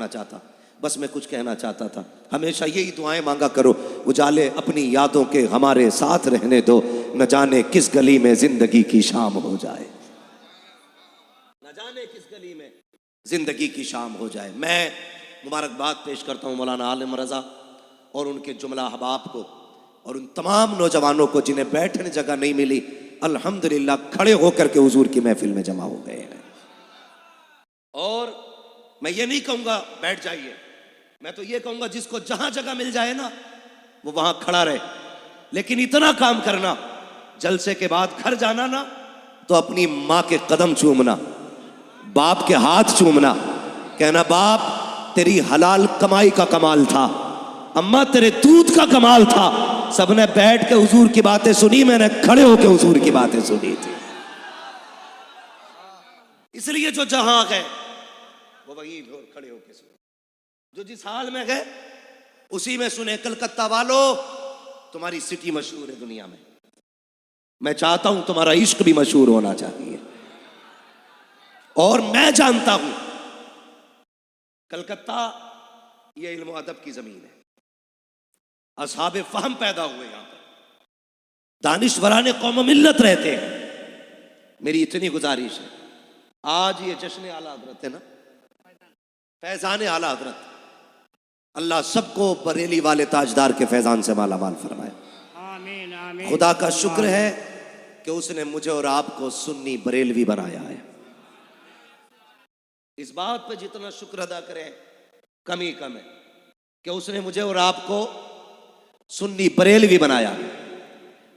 करना चाहता, बस मैं कुछ कहना चाहता था। हमेशा यही दुआएं मांगा करो, उजाले अपनी यादों के हमारे साथ रहने दो, न जाने किस गली में जिंदगी की शाम हो जाए, न जाने किस गली में जिंदगी की शाम हो जाए। मैं मुबारकबाद पेश करता हूँ मौलाना आलिम रज़ा और उनके जुमला अहबाब को और उन तमाम नौजवानों को जिन्हें बैठने जगह नहीं मिली, अल्हम्दुलिल्लाह खड़े होकर के हुजूर की महफिल में जमा हो गए हैं। और मैं ये नहीं कहूँगा बैठ जाइए, मैं तो ये कहूँगा जिसको जहाँ जगह मिल जाए ना वो वहाँ खड़ा रहे, लेकिन इतना काम करना, जलसे के बाद घर जाना ना तो अपनी माँ के कदम चूमना, बाप के हाथ चूमना, कहना बाप तेरी हलाल कमाई का कमाल था, अम्मा तेरे दूध का कमाल था। सबने बैठ के हुजूर की बातें सुनी, मैंने खड़े होकर हुजूर की बातें सुनी थी। इसलिए जो जहां गए वो वहीं खड़े होकर सुने, जो जिस हाल में गए उसी में सुने। कलकत्ता वालों, तुम्हारी सिटी मशहूर है दुनिया में, मैं चाहता हूं तुम्हारा इश्क भी मशहूर होना चाहिए। और मैं जानता हूं कलकत्ता ये इल्म अदब की जमीन है, असहाबे फहम पैदा हुए यहां पर, दानिश्वराने कौम मिल्लत रहते हैं। मेरी इतनी गुजारिश है, आज ये जश्न आला हजरत है ना, फैजान आला हजरत, अल्लाह सबको बरेली वाले ताजदार के फैजान से माला माल फरमाए। आमीन आमीन। खुदा का शुक्र है कि उसने मुझे और आपको सुन्नी बरेलवी बनाया है। इस बात पर जितना शुक्र अदा करें कम ही कम है कि उसने मुझे और आपको सुन्नी बरेलवी बनाया।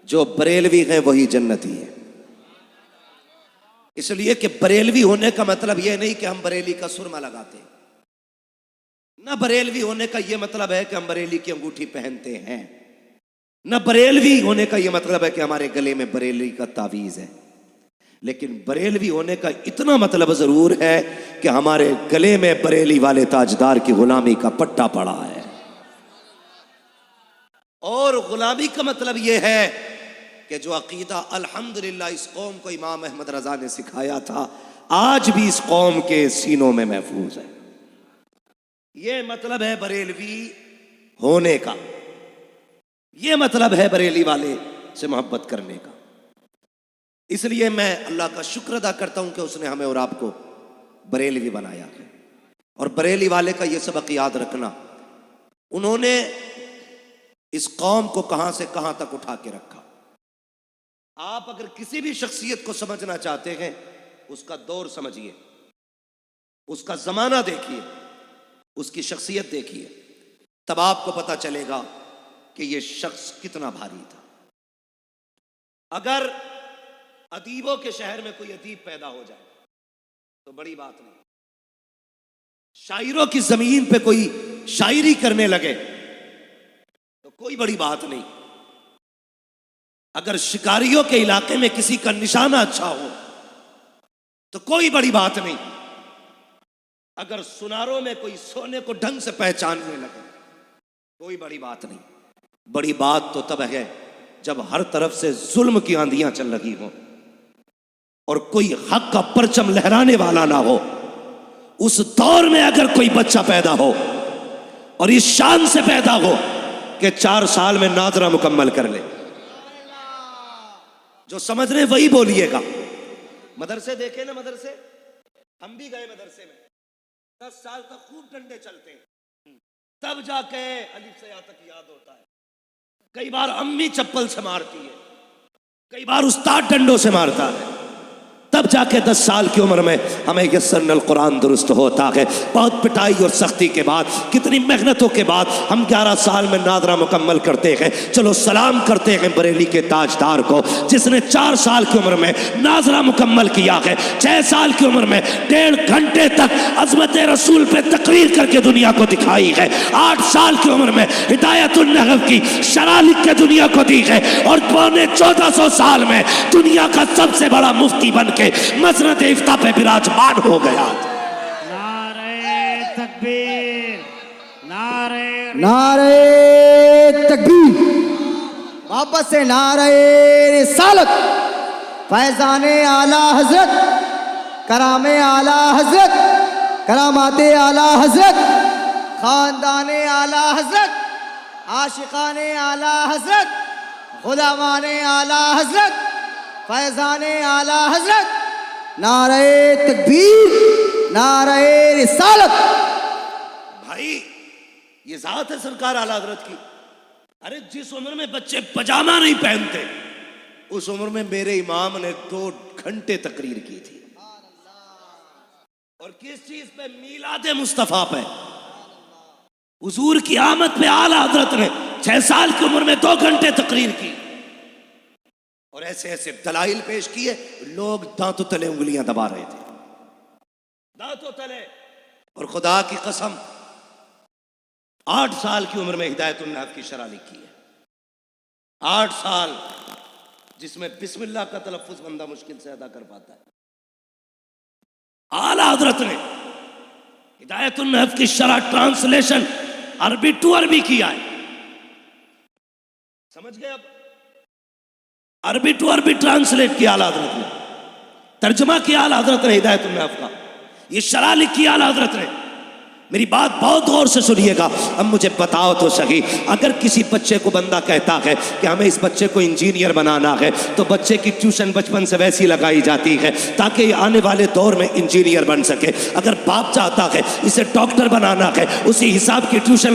जो बरेलवी है वही जन्नती है। इसलिए कि बरेलवी होने का मतलब यह नहीं कि हम बरेली का सुरमा लगाते हैं, न बरेलवी होने का यह मतलब है कि हम बरेली की अंगूठी पहनते हैं, न बरेलवी होने का यह मतलब है कि हमारे गले में बरेली का तावीज है। लेकिन बरेलवी होने का इतना मतलब जरूर है कि हमारे गले में बरेली वाले ताजदार की गुलामी का पट्टा पड़ा है। और गुलामी का मतलब यह है कि जो अकीदा अल्हम्दुलिल्लाह इस कौम को इमाम अहमद रजा ने सिखाया था, आज भी इस कौम के सीनों में महफूज है। यह मतलब है बरेलवी होने का, यह मतलब है बरेली वाले से मोहब्बत करने का। इसलिए मैं अल्लाह का शुक्र अदा करता हूं कि उसने हमें और आपको बरेलवी बनाया है। और बरेली वाले का यह सबक याद रखना, उन्होंने इस कौम को कहां से कहां तक उठा के रखा। आप अगर किसी भी शख्सियत को समझना चाहते हैं, उसका दौर समझिए, उसका जमाना देखिए, उसकी शख्सियत देखिए, तब आपको पता चलेगा कि यह शख्स कितना भारी था। अगर अदीबों के शहर में कोई अदीब पैदा हो जाए तो बड़ी बात नहीं, शायरों की जमीन पे कोई शायरी करने लगे तो कोई बड़ी बात नहीं, अगर शिकारियों के इलाके में किसी का निशाना अच्छा हो तो कोई बड़ी बात नहीं, अगर सुनारों में कोई सोने को ढंग से पहचानने लगे कोई बड़ी बात नहीं। बड़ी बात तो तब है जब हर तरफ से जुल्म की आंधियां चल रही हो और कोई हक का परचम लहराने वाला ना हो। उस दौर में अगर कोई बच्चा पैदा हो और इस शान से पैदा हो कि 4 साल में नादरा मुकम्मल कर ले, जो समझ रहे वही बोलिएगा। मदरसे देखे ना, मदरसे हम भी गए मदरसे में, 10 साल तक खूब डंडे चलते हैं, तब जाके अलिफ से या तक याद होता है। कई बार अम्मी चप्पल से मारती है, कई बार उस्ताद डंडों से मारता है, तब जाके 10 साल की उम्र में हमें यस्सरनल कुरान दुरुस्त होता है। बहुत पिटाई और सख्ती के बाद, कितनी मेहनतों के बाद हम 11 साल में नादरा मुकम्मल करते हैं। चलो सलाम करते हैं बरेली के ताजदार को जिसने 4 साल की उम्र में नादरा मुकम्मल किया है, 6 साल की उम्र में 1.5 घंटे तक अज़मत रसूल पे तकरीर करके दुनिया को दिखाई है, 8 साल की उम्र में हिदायतुन नहव की शरह लिख के दुनिया को दी है, और पौने 1400 साल में दुनिया का सबसे बड़ा मुफ्ती बन के मसनद इफ्ता पे विराजमान हो गया। नारे तकबीर, नारे तकबीर, वापस से नारे रिसालत, फैजाने आला हजरत, करामे आला हजरत, करामाते आला हजरत। खानदान आला हजरत, आशिकान आला हजरत, गुलामान आला हजरत, फैजान आला हजरत, नारे तकबीर, नारे रिसालत। भाई ये जात है सरकार आला हजरत की। अरे जिस उम्र में बच्चे पजामा नहीं पहनते, उस उम्र में मेरे इमाम ने 2 घंटे तकरीर की थी। और किस चीज पे? मीलाद मुस्तफा पे। हुजूर की आमद पे आला हजरत ने 6 साल की उम्र में 2 घंटे तकरीर की और ऐसे ऐसे दलाइल पेश किए। लोग दांतों तले उंगलियां दबा रहे थे, दांतों तले। और खुदा की कसम 8 साल की उम्र में हिदायतुन नहव की शरह लिखी है। 8 साल, जिसमें बिस्मिल्लाह का तलफ्फुज बंदा मुश्किल से अदा कर पाता है। आला हजरत ने हिदायतुन नहव की शरह ट्रांसलेशन अरबी टू अरबी किया है। समझ गए? अब अरबी टू अरबी ट्रांसलेट किया आला हजरत ने, तर्जमा किया आला हजरत ने हिदायतुन नहव का, ये शरह लिखी आला हजरत ने। मेरी बात बहुत गौर से सुनिएगा। अब मुझे बताओ तो सही, अगर किसी बच्चे को बंदा कहता है कि हमें इस बच्चे को इंजीनियर बनाना है, तो बच्चे की ट्यूशन बचपन से वैसी लगाई जाती है ताकि ये आने वाले दौर में इंजीनियर बन सके। अगर बाप चाहता है इसे डॉक्टर बनाना है, उसी हिसाब की ट्यूशन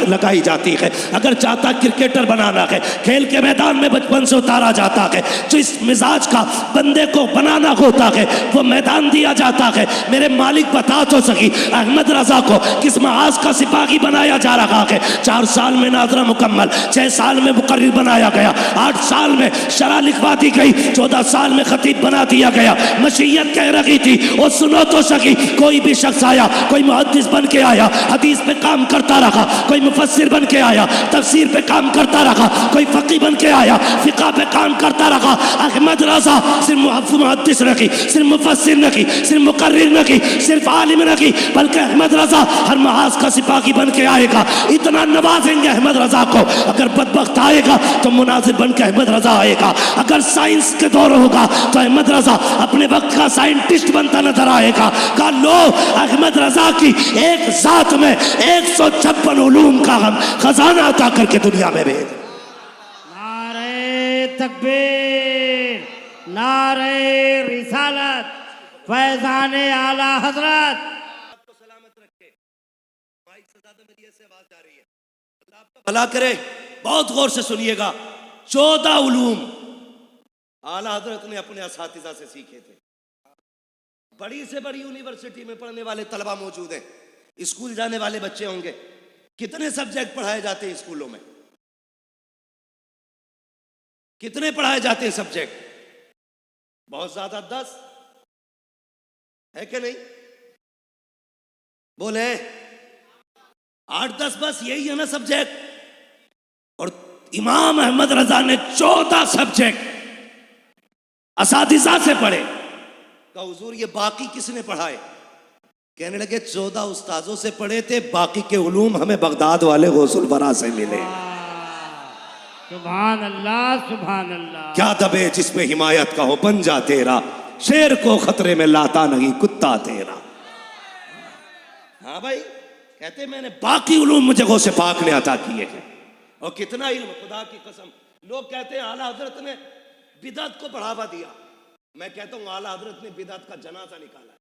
लगाई जाती है। अगर चाहता क्रिकेटर बनाना है, खेल के मैदान में बचपन से उतारा जाता है। जो इस मिजाज का बंदे को बनाना होता है, वो मैदान दिया जाता है। मेरे मालिक बता तो सही, अहमद रजा को किस महाज का सिपाही बनाया जा रहा है? 4 साल में नाजरा मुकम्मल, 6 साल में मुकर्रिर बनाया गया, 8 साल में शरह लिखवा दी गई, 14 साल में खतीब बना दिया गया। मशीयत कह रही थी, और सुनो तो सही, कोई भी शख्स आया, कोई मुहद्दिस बन के आया, हदीस पे काम करता रहा, कोई मुफस्सिर बन के आया, तफसीर पे काम करता रहा, कोई फकी बन के आया, फिका पे काम करता रहा। अहमद रजा सिर्फ मुहद्दिस नहीं, सिर्फ मुफस्सिर नहीं, सिर्फ मुकर्रिर नहीं, सिर्फ आलिम नहीं, बल्कि अहमद रजा हर महाज का सिपाही बन के आएगा। इतना नवाजेंगे अहमद रजा को। अगर बदबख्त आएगा तो मुनाजिर बन के अहमद रजा आएगा। अगर साइंस के दौर होगा तो अहमद रजा अपने वक्त का साइंटिस्ट बनता नजर आएगा। कहा लो, अहमद रजा की एक जात में 156 उलूम का हम खजाना अता करके दुनिया में भेज। नारे तकबीर, नारे रिसालत, फैजान आला हजरत। भला करे, बहुत गौर से सुनिएगा। 14 उलूम आला हजरत ने अपने असातिज़ा से सीखे थे। बड़ी से बड़ी यूनिवर्सिटी में पढ़ने वाले तलबा मौजूद हैं, स्कूल जाने वाले बच्चे होंगे। कितने सब्जेक्ट पढ़ाए जाते हैं स्कूलों में? कितने पढ़ाए जाते हैं सब्जेक्ट? बहुत ज्यादा, 10 है कि नहीं? बोले 8-10 बस, यही है ना सब्जेक्ट। और इमाम अहमद रजा ने 14 सब्जेक्ट असातिज़ा से पढ़े। कहा हुजूर ये बाकी किसने पढ़ाए? कहने लगे 14 उस्ताजों से पढ़े थे, बाकी के उलूम हमें बगदाद वाले गौसुल बरा से मिले। सुभान अल्लाह, सुभान अल्लाह। क्या दबे जिसमें हिमायत का हो बन जा तेरा, शेर को खतरे में लाता नहीं कुत्ता तेरा। हाँ भाई, कहते मैंने बाकी उलूम मुझे गौसे पाक ने अता किए हैं। और कितना इल्म, खुदा की कसम। लोग कहते हैं आला हजरत ने बिदअत को बढ़ावा दिया। मैं कहता हूं आला हजरत ने बिदअत का जनाजा निकाला।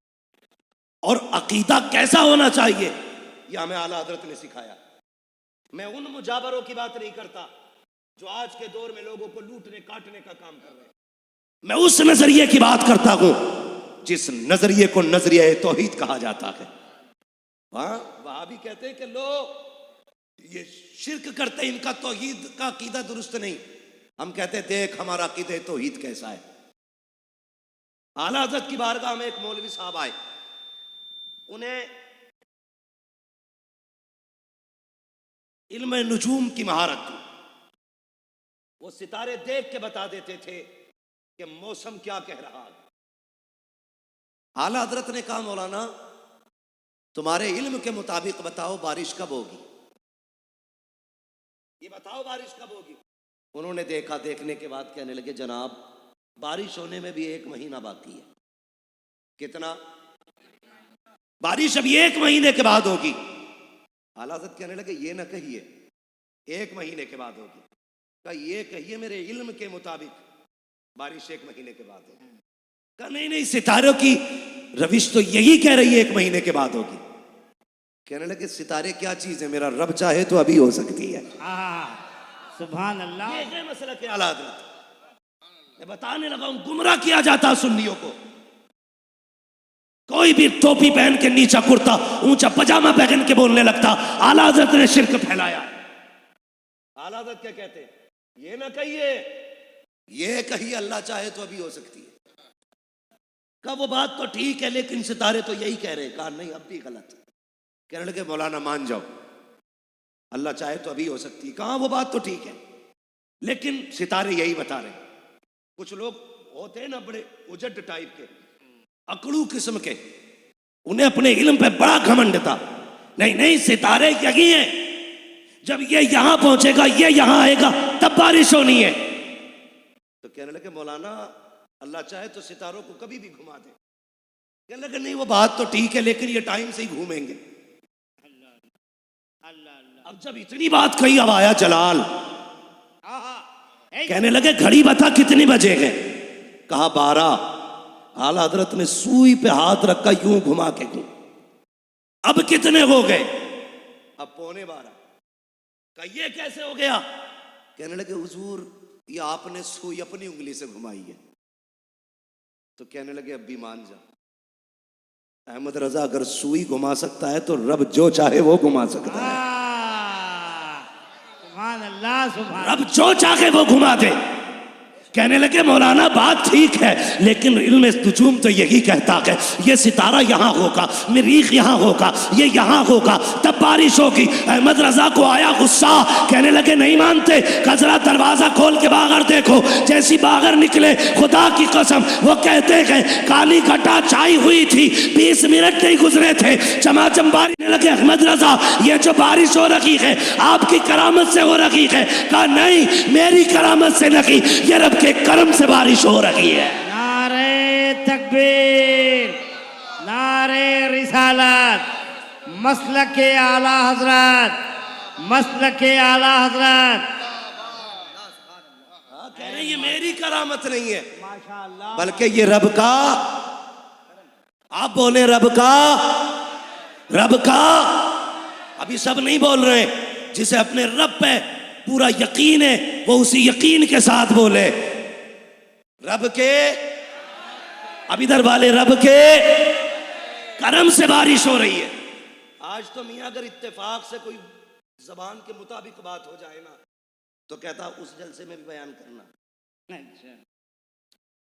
और अकीदा कैसा होना चाहिए यह हमें आला हजरत ने सिखाया। मैं उन मुजाबरों की बात नहीं करता जो आज के दौर में लोगों को लूटने काटने का काम कर रहे हैं। मैं उस नजरिए की बात करता हूं जिस नजरिए को नजरिया तौहीद कहा जाता है। वहां भी कहते हैं कि लोग ये शिर्क करते, इनका तौहीद का अकीदा दुरुस्त नहीं। हम कहते देख हमारा अकीदा तौहीद कैसा है। आला हज़रत की बारगाह में एक मौलवी साहब आए, उन्हें इल्म नुजूम की महारत थी। वो सितारे देख के बता देते थे कि मौसम क्या कह रहा है। आला हज़रत ने कहा मौलाना तुम्हारे इल्म के मुताबिक बताओ बारिश कब होगी, ये बताओ बारिश कब होगी। उन्होंने देखा, देखने के बाद कहने लगे जनाब बारिश होने में भी 1 महीना बाकी है। कितना? बारिश अभी 1 महीने के बाद होगी। आला हज़रत कहने लगे ये ना कहिए 1 महीने के बाद होगी। कहा ये कहिए मेरे इल्म के मुताबिक बारिश 1 महीने के बाद होगी। कहा नहीं नहीं, सितारों की रविश तो यही कह रही है 1 महीने के बाद होगी। कहने लगे सितारे क्या चीज है, मेरा रब चाहे तो अभी हो सकती है। सुभान अल्लाह। ये है मसला के आला हज़रत। मैं बताने लगा हूं, गुमराह किया जाता सुन्नियों को। कोई भी टोपी पहन के नीचा कुर्ता ऊंचा पजामा पहन के बोलने लगता आला हज़रत ने शिर्क फैलाया। आला हज़रत क्या कहते, ये ना कहिए, ये कहिए अल्लाह चाहे तो अभी हो सकती है। कहा वो बात तो ठीक है लेकिन सितारे तो यही कह रहे हैं। कहा नहीं, अब भी गलत। कहने लगे मौलाना मान जाओ, अल्लाह चाहे तो अभी हो सकती है। कहा वो बात तो ठीक है लेकिन सितारे यही बता रहे। कुछ लोग होते हैं ना बड़े उजड टाइप के, अकड़ू किस्म के, उन्हें अपने इल्म पे बड़ा घमंड था। नहीं नहीं, सितारे यही हैं, जब ये यहां पहुंचेगा, ये यहां आएगा, तब बारिश होनी है। तो कहने लगे मौलाना अल्लाह चाहे तो सितारों को कभी भी घुमा दे। कहने लगे नहीं वो बात तो ठीक है लेकिन ये टाइम से ही घूमेंगे। अब जब इतनी बात कही, अब आया जलाल। कहने लगे घड़ी बता कितनी बजे गए। कहा 12। आला हज़रत ने सुई पे हाथ रखा, यूं घुमा के घूम। अब कितने हो गए? अब 11:15। कहा ये कैसे हो गया? कहने लगे हुजूर ये आपने सुई अपनी उंगली से घुमाई है। तो कहने लगे अब भी मान जा। अहमद रजा अगर सुई घुमा सकता है तो रब जो चाहे वो घुमा सकता है। सुभान अल्लाह, सुभान। रब जो चाहे वो घुमा दे। कहने लगे मौलाना बात ठीक है लेकिन इल्म नुजूम तो यही कहता है ये सितारा यहाँ होगा, मरीख यहाँ होगा, ये यहाँ होगा, तब बारिश होगी। अहमद रजा को आया गुस्सा। कहने लगे नहीं मानते। जरा दरवाजा खोल के बाहर देखो। जैसी बाहर निकले, खुदा की कसम वो कहते हैं काली घटा छाई हुई थी, 20 मिनट नहीं गुजरे थे, चमाचम बारिश लगे। अहमद रजा ये जो बारिश हो रही है आपकी करामत से हो रही है। कहा नहीं, मेरी करामत से नहीं, ये रब के करम से बारिश हो रही है। नारे तकबीर, नारे रिसालत, मसलक के आला हजरत, मसलक के आला हजरत। कह रहे ये मेरी करामत नहीं है माशाअल्लाह, बल्कि ये रब का। आप बोले रब का, रब का। अभी सब नहीं बोल रहे। जिसे अपने रब पे पूरा यकीन है वो उसी यकीन के साथ बोले रब के। अब इधर वाले रब के करम से बारिश हो रही है। आज तो मियाँ अगर इत्तेफाक से कोई जबान के मुताबिक बात हो जाए ना तो कहता उस जलसे में भी बयान करना अच्छा,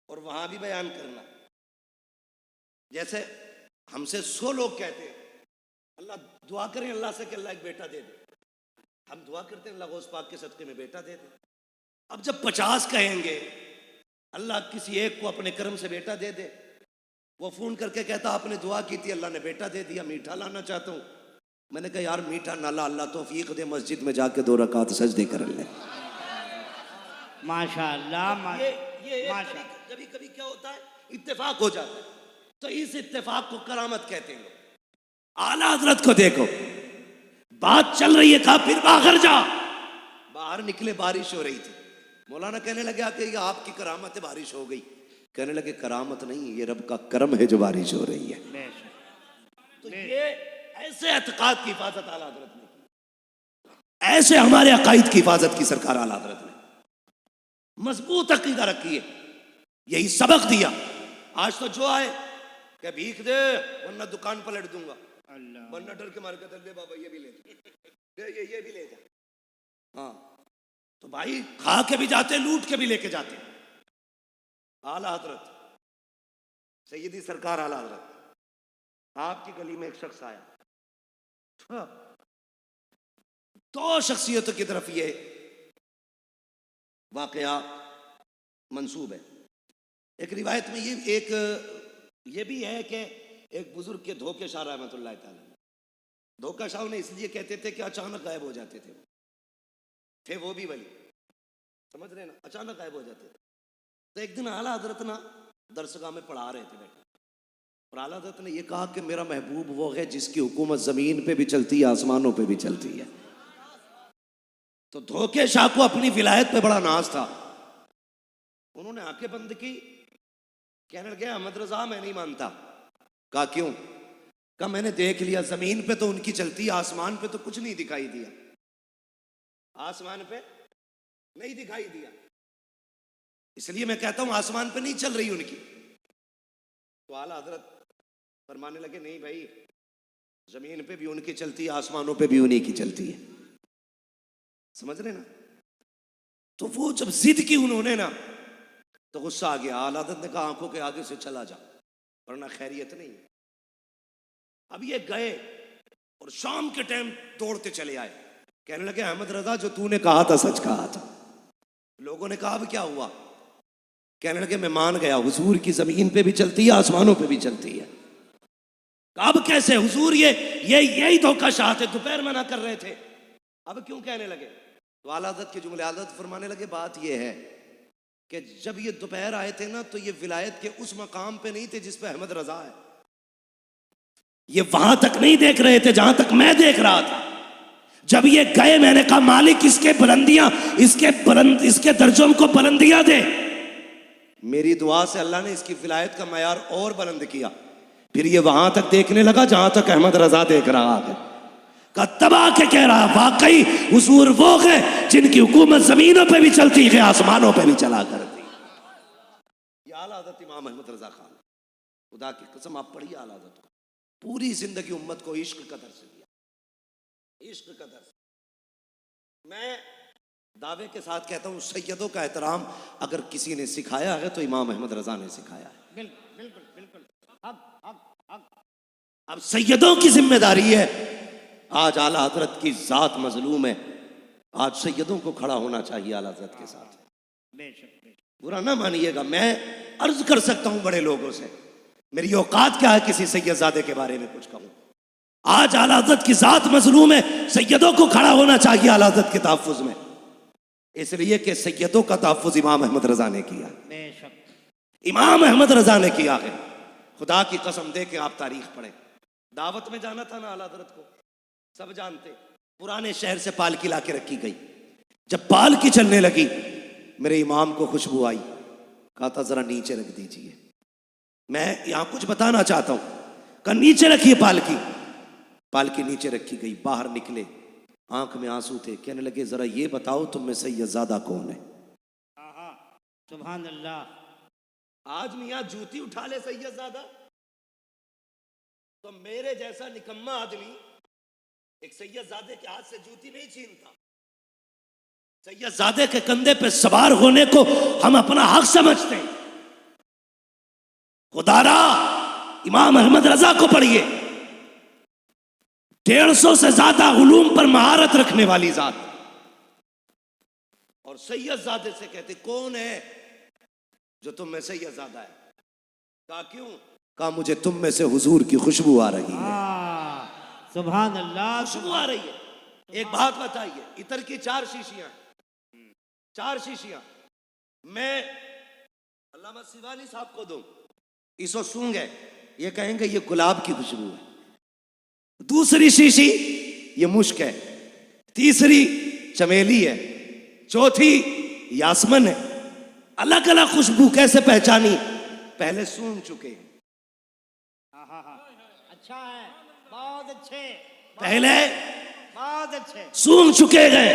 और वहां भी बयान करना। जैसे हमसे 100 लोग कहते हैं अल्लाह दुआ करें अल्लाह से कि अल्लाह एक बेटा दे दे। हम दुआ करते हैं अल्लाह गौस पाक के सदके में बेटा दे दे। अब जब 50 कहेंगे अल्लाह किसी एक को अपने कर्म से बेटा दे दे, वो फोन करके कहता आपने दुआ की थी अल्लाह ने बेटा दे दिया, मीठा लाना चाहता हूँ। मैंने कहा यार मीठा ना ला, अल्लाह तौफीक दे, मस्जिद में जाके 2 रकात सजदे कर ले। माशाअल्लाह, ये माशाअल्लाह। कभी कभी क्या होता है इत्तेफाक हो जाता है, तो इस इत्तेफाक को करामत कहते हैं। आला हजरत को देखो, बात चल रही है, कहा फिर बाहर जा। बाहर निकले, बारिश हो रही थी। मौलाना कहने लगे कि ये आपकी करामत है, बारिश हो गई। कहने लगे करामत नहीं, ये रब का करम है जो बारिश हो रही है। तो ये ऐसे एतकाद की हिफाजत आला हजरत ने की, ऐसे हमारे अकायद की हिफाजत की सरकार आला हजरत ने। मजबूत अकीदा रखी है, यही सबक दिया। आज तो जो आए क्या भीख दे वरना दुकान पलट दूंगा, वरना डर के मारे कहते ले बाबा ये भी ले जा, ये भी ले जा। हाँ तो भाई खा के भी जाते, लूट के भी लेके जाते। आला हजरत सैयदी सरकार आला हजरत, आपकी गली में एक शख्स आया। 2 शख्सियतों की तरफ ये वाकया मंसूब है। एक रिवायत में ये भी है कि एक बुजुर्ग के धोखे शाह रहमतुल्लाह तआला, धोखा शाह उन्हें इसलिए कहते थे कि अचानक गायब हो जाते थे वो भी वली, समझ रहे ना, अचानक गायब हो जाते थे। तो एक दिन आला हजरत ना दरसगाह में पढ़ा रहे थे बैठे, और आला हज़रत ने यह कहा कि मेरा महबूब वो है जिसकी हुकूमत जमीन पे भी चलती है, आसमानों पे भी चलती है। तो धोखे शाह को अपनी विलायत पे बड़ा नाज था। उन्होंने आंखें बंद की, कहने लगे अहमद रजा मैं नहीं मानता। कहा क्यों? कहा मैंने देख लिया, जमीन पे तो उनकी चलती है, आसमान पे तो कुछ नहीं दिखाई दिया, आसमान पे नहीं दिखाई दिया, इसलिए मैं कहता हूं आसमान पे नहीं चल रही उनकी। तो आला हजरत फरमाने लगे नहीं भाई, जमीन पे भी उनकी चलती है, आसमानों पे भी उन्हीं की चलती है। समझ रहे ना? तो वो जब जिद की उन्होंने ना, तो गुस्सा आ गया। आला हजरत ने कहा आंखों के आगे से चला जा, वरना खैरियत नहीं। अब ये गए और शाम के टाइम दौड़ते चले आए, कहने लगे अहमद रजा जो तूने कहा था सच कहा था। लोगों ने कहा अब क्या हुआ? कहने लगे मैं मान गया, हुजूर की जमीन पे भी चलती है, आसमानों पे भी चलती है। अब कैसे हुजूर? यही धोखा शाह थे, दोपहर मना कर रहे थे, अब क्यों कहने लगे? तो आला हज़रत के जुमले आला हज़रत फरमाने लगे बात यह है कि जब ये दोपहर आए थे ना, तो ये विलायत के उस मकाम पे नहीं थे जिस पे अहमद रजा है, ये वहां तक नहीं देख रहे थे जहां तक मैं देख रहा था। जब ये गए मैंने कहा मालिक इसके बुलंदियां, इसके दर्जों को बुलंदियां दे। मेरी दुआ से अल्लाह ने इसकी विलायत का मयार और बुलंद किया। फिर ये वहां तक देखने लगा जहां तक अहमद रजा देख रहा है। तबाह के कह रहा वाकई हुजूर वो है जिनकी हुकूमत जमीनों पे भी चलती है, आसमानों पे भी चला करती। ये आला हज़रत इमाम अहमद रजा खान, खुदा की कसम आप पढ़िए आला हज़रत को, पूरी जिंदगी उम्मत को इश्क कदर से दिया, इश्क कदर से। मैं दावे के साथ कहता हूँ सैयदों का एहतराम अगर किसी ने सिखाया है तो इमाम अहमद रजा ने सिखाया है। बिल्कुल बिल्कुल बिल्कुल। अब सैयदों की जिम्मेदारी है। आज आला हजरत की जात मजलूम है, आज सैयदों को खड़ा होना चाहिए आला हजरत के साथ। बेशक बुरा ना मानिएगा, मैं अर्ज कर सकता हूं बड़े लोगों से, मेरी औकात क्या है किसी सैयदजादे के बारे में कुछ कहूं। आज आला हजरत की जात मजलूम है, सैयदों को खड़ा होना चाहिए आला हजरत के तहफ्फुज में, इसलिए कि सैयदों का तहफ्फुज इमाम अहमद रजा ने किया, इमाम अहमद रजा ने किया है। खुदा की कसम दे के आप तारीख पढ़े। दावत में जाना था ना आला हजरत को, सब जानते। पुराने शहर से पालकी लाके रखी गई, जब पालकी चलने लगी मेरे इमाम को खुशबू आई, कहा था जरा नीचे रख दीजिए, मैं यहां कुछ बताना चाहता हूं। कहा नीचे रखिए पालकी। पालकी नीचे रखी गई, बाहर निकले, आंख में आंसू थे, कहने लगे जरा ये बताओ तुम में सैयदजादा कौन है? सुभान अल्लाह। आज मियां जूती उठा ले सैयदजादा, तो मेरे जैसा निकम्मा आदमी एक सैयदजादे के हाथ से जूती नहीं छीनता। सैयदजादे के कंधे पे सवार होने को हम अपना हक समझते हैं। खुदारा इमाम अहमद रजा को पढ़िए, 150 से ज्यादा उलूम पर महारत रखने वाली जात, और सैयदजादे से कहते कौन है जो तुम में सैयदजादा है? कहा क्यों? कहा मुझे तुम में से हुजूर की खुशबू आ रही है। सुभान अल्लाह, खुशबू आ रही है। एक बात बताइए, इतर की 4 शीशियां, 4 शीशियां मैं अल्लामा सिवानी साहब को दूं, इसको सूंघे ये कहेंगे ये गुलाब की खुशबू है। दूसरी शीशी ये मुश्क है, तीसरी चमेली है, चौथी यासमन है। अलग अलग खुशबू कैसे पहचानी? पहले सूंघ चुके हैं। अच्छा है, बहुत अच्छे, पहले बहुत अच्छे सूंघ चुके गए,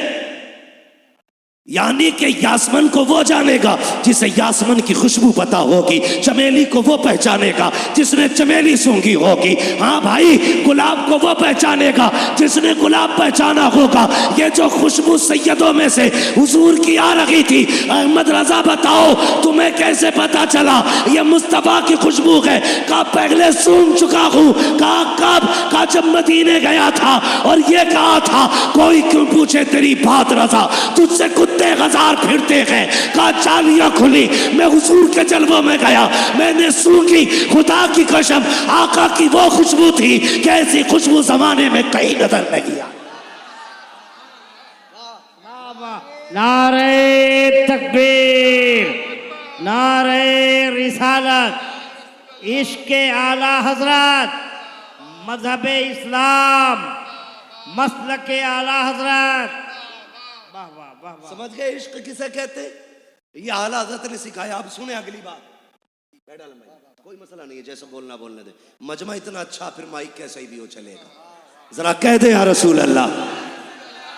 यानी कि यासमन को वो जानेगा जिसे यासमन की खुशबू पता होगी, चमेली को वो पहचानेगा जिसने चमेली सूंघी होगी। हाँ भाई, गुलाब को वो पहचानेगा जिसने गुलाब पहचाना होगा। ये जो खुशबू सैयदों में से हुजूर की आ रही थी, अहमद रजा बताओ तुम्हें कैसे पता चला ये मुस्तफा की खुशबू है? कहा पहले सूंघ चुका हूं। कहा कब? कहा जब मदीने गया था और ये कहा था कोई क्यों पूछे तेरी बात रजा, तुझसे गजार फिरते हैं। कहा चालियां खुली, मैं हुजूर के जलवों में गया, मैंने सूंघी, खुदा की कसम आका की वो खुशबू थी कि ऐसी खुशबू जमाने में कहीं नजर नहीं आई। नारे तकबीर, नारे रिसालत, इश्क आला हजरत, मजहब इस्लाम, मसलक आला हजरत। वाह वाह वाह वाह। समझ गए इश्क किसे कहते? ये आला हजरत ने सिखाया। आप सुने अगली बात। बैठा लो भाई, कोई मसला नहीं है, जैसा बोलना बोलने दे। मजमा इतना अच्छा, फिर माइक कैसे ही भी हो चलेगा। जरा कह दे या रसूल अल्लाह,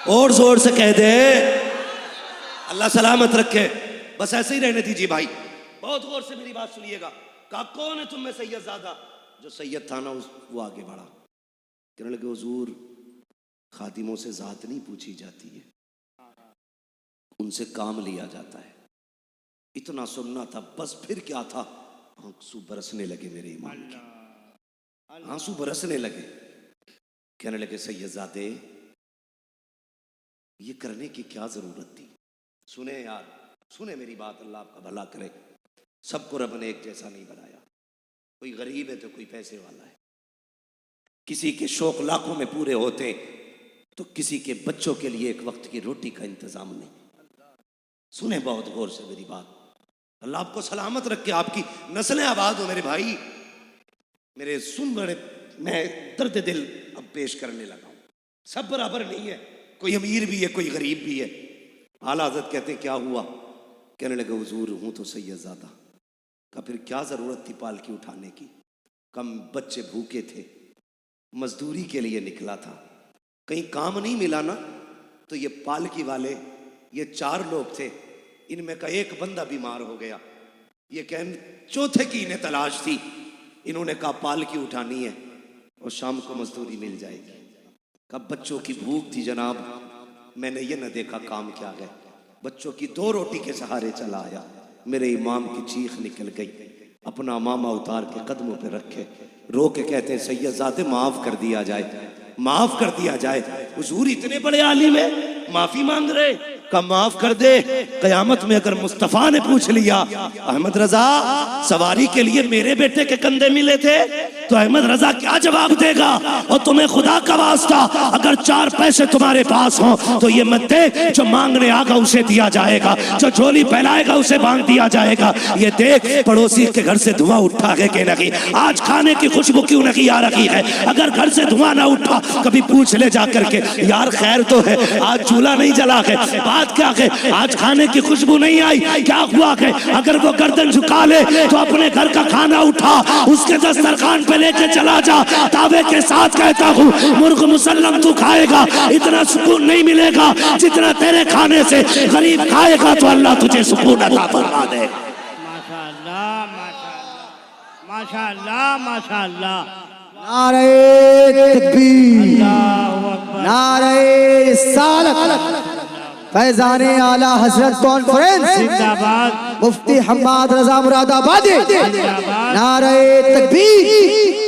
और जोर से कह दे। अल्लाह सलामत रखे। बस ऐसे ही रहने दीजिए भाई। बहुत गौर से मेरी बात सुनिएगा। कहा कौन है तुम में सैयद ज़्यादा? जो सैयद था ना वो आगे बढ़ा। कहने लगे हुजूर, खादिमों से जात नहीं पूछी जाती है, उनसे काम लिया जाता है। इतना सुनना था बस। फिर क्या था? आंसू बरसने लगे मेरे इमाम के, आंसू बरसने लगे। कहने लगे सैयदजादे, ये करने की क्या जरूरत थी? सुने यार, सुने मेरी बात, अल्लाह आपका भला करे। सबको रब ने एक जैसा नहीं बनाया। कोई गरीब है तो कोई पैसे वाला है। किसी के शौक लाखों में पूरे होते तो किसी के बच्चों के लिए एक वक्त की रोटी का इंतजाम नहीं। सुने बहुत गौर से मेरी बात। अल्लाह आपको सलामत रखे, आपकी नस्लें आबाद हो मेरे भाई। मेरे सुन बड़े, मैं दर्द दिल अब पेश करने लगा हूं। सब बराबर नहीं है, कोई अमीर भी है, कोई गरीब भी है। आला हज़रत कहते हैं क्या हुआ? कहने लगे हुजूर, हूं तो सैयदजादा। का फिर क्या जरूरत थी पालकी उठाने की? कम बच्चे भूखे थे, मजदूरी के लिए निकला था, कहीं काम नहीं मिला ना, तो ये पालकी वाले, ये 4 लोग थे, इनमें का एक बंदा बीमार हो गया। ये चौथे की इन्हें तलाश थी। इन्होंने कहा पालकी उठानी है और शाम को मजदूरी मिल जाएगी। कब बच्चों की भूख थी जनाब, मैंने ये न देखा काम क्या है। बच्चों की 2 रोटी के सहारे चला आया। मेरे इमाम की चीख निकल गई। अपना मामा उतार के कदमों पे रखे, रो के कहते हैं सैयदजादे माफ कर दिया जाए, माफ कर दिया जाए। हुजूर इतने बड़े आलिम है, माफी मांग रहे? का माफ कर दे। कयामत में अगर मुस्तफा ने पूछ लिया अहमद रजा सवारी के लिए मेरे बेटे के कंधे मिले थे, तो अहमद रजा क्या जवाब देगा? और तुम्हें खुदा का वास्ता अगर 4 पैसे तुम्हारे पास हो तो ये मत देख, जो मांगने आगा उसे दिया जाएगा, जो झोली फैलाएगा उसे बांध दिया जाएगा। ये देख पड़ोसी के घर से धुआं उठा है कि नहीं, आज खाने की खुशबू क्यों नहीं आ रही है? अगर घर से धुआं ना उठा कभी पूछ ले जा करके, यार खैर तो है, आज चूल्हा नहीं जला है, बात क्या है, आज खाने की खुशबू नहीं आई, क्या हुआ है? अगर वो गर्दन झुका ले तो अपने घर का खाना उठा उसके दस्तरखान पे लेके चला जा। दावे के साथ कहता हूँ मुर्ग मुसल्लम तू खाएगा, इतना सुकून नहीं मिलेगा जितना तेरे खाने से गरीब खाएगा, तो अल्लाह तुझे सुकून अता फरमा दे। माशाअल्लाह माशाअल्लाह माशाअल्लाह माशाअल्लाह। नारे तकबीर, अल्लाहू अकबर, नारे रिसालत, फैजाने आला हजरत कॉन्फ्रेंस जिंदाबाद, मुफ्ती हम्माद रजा मुरादाबादी, जिंदाबाद, नारे तकबीर।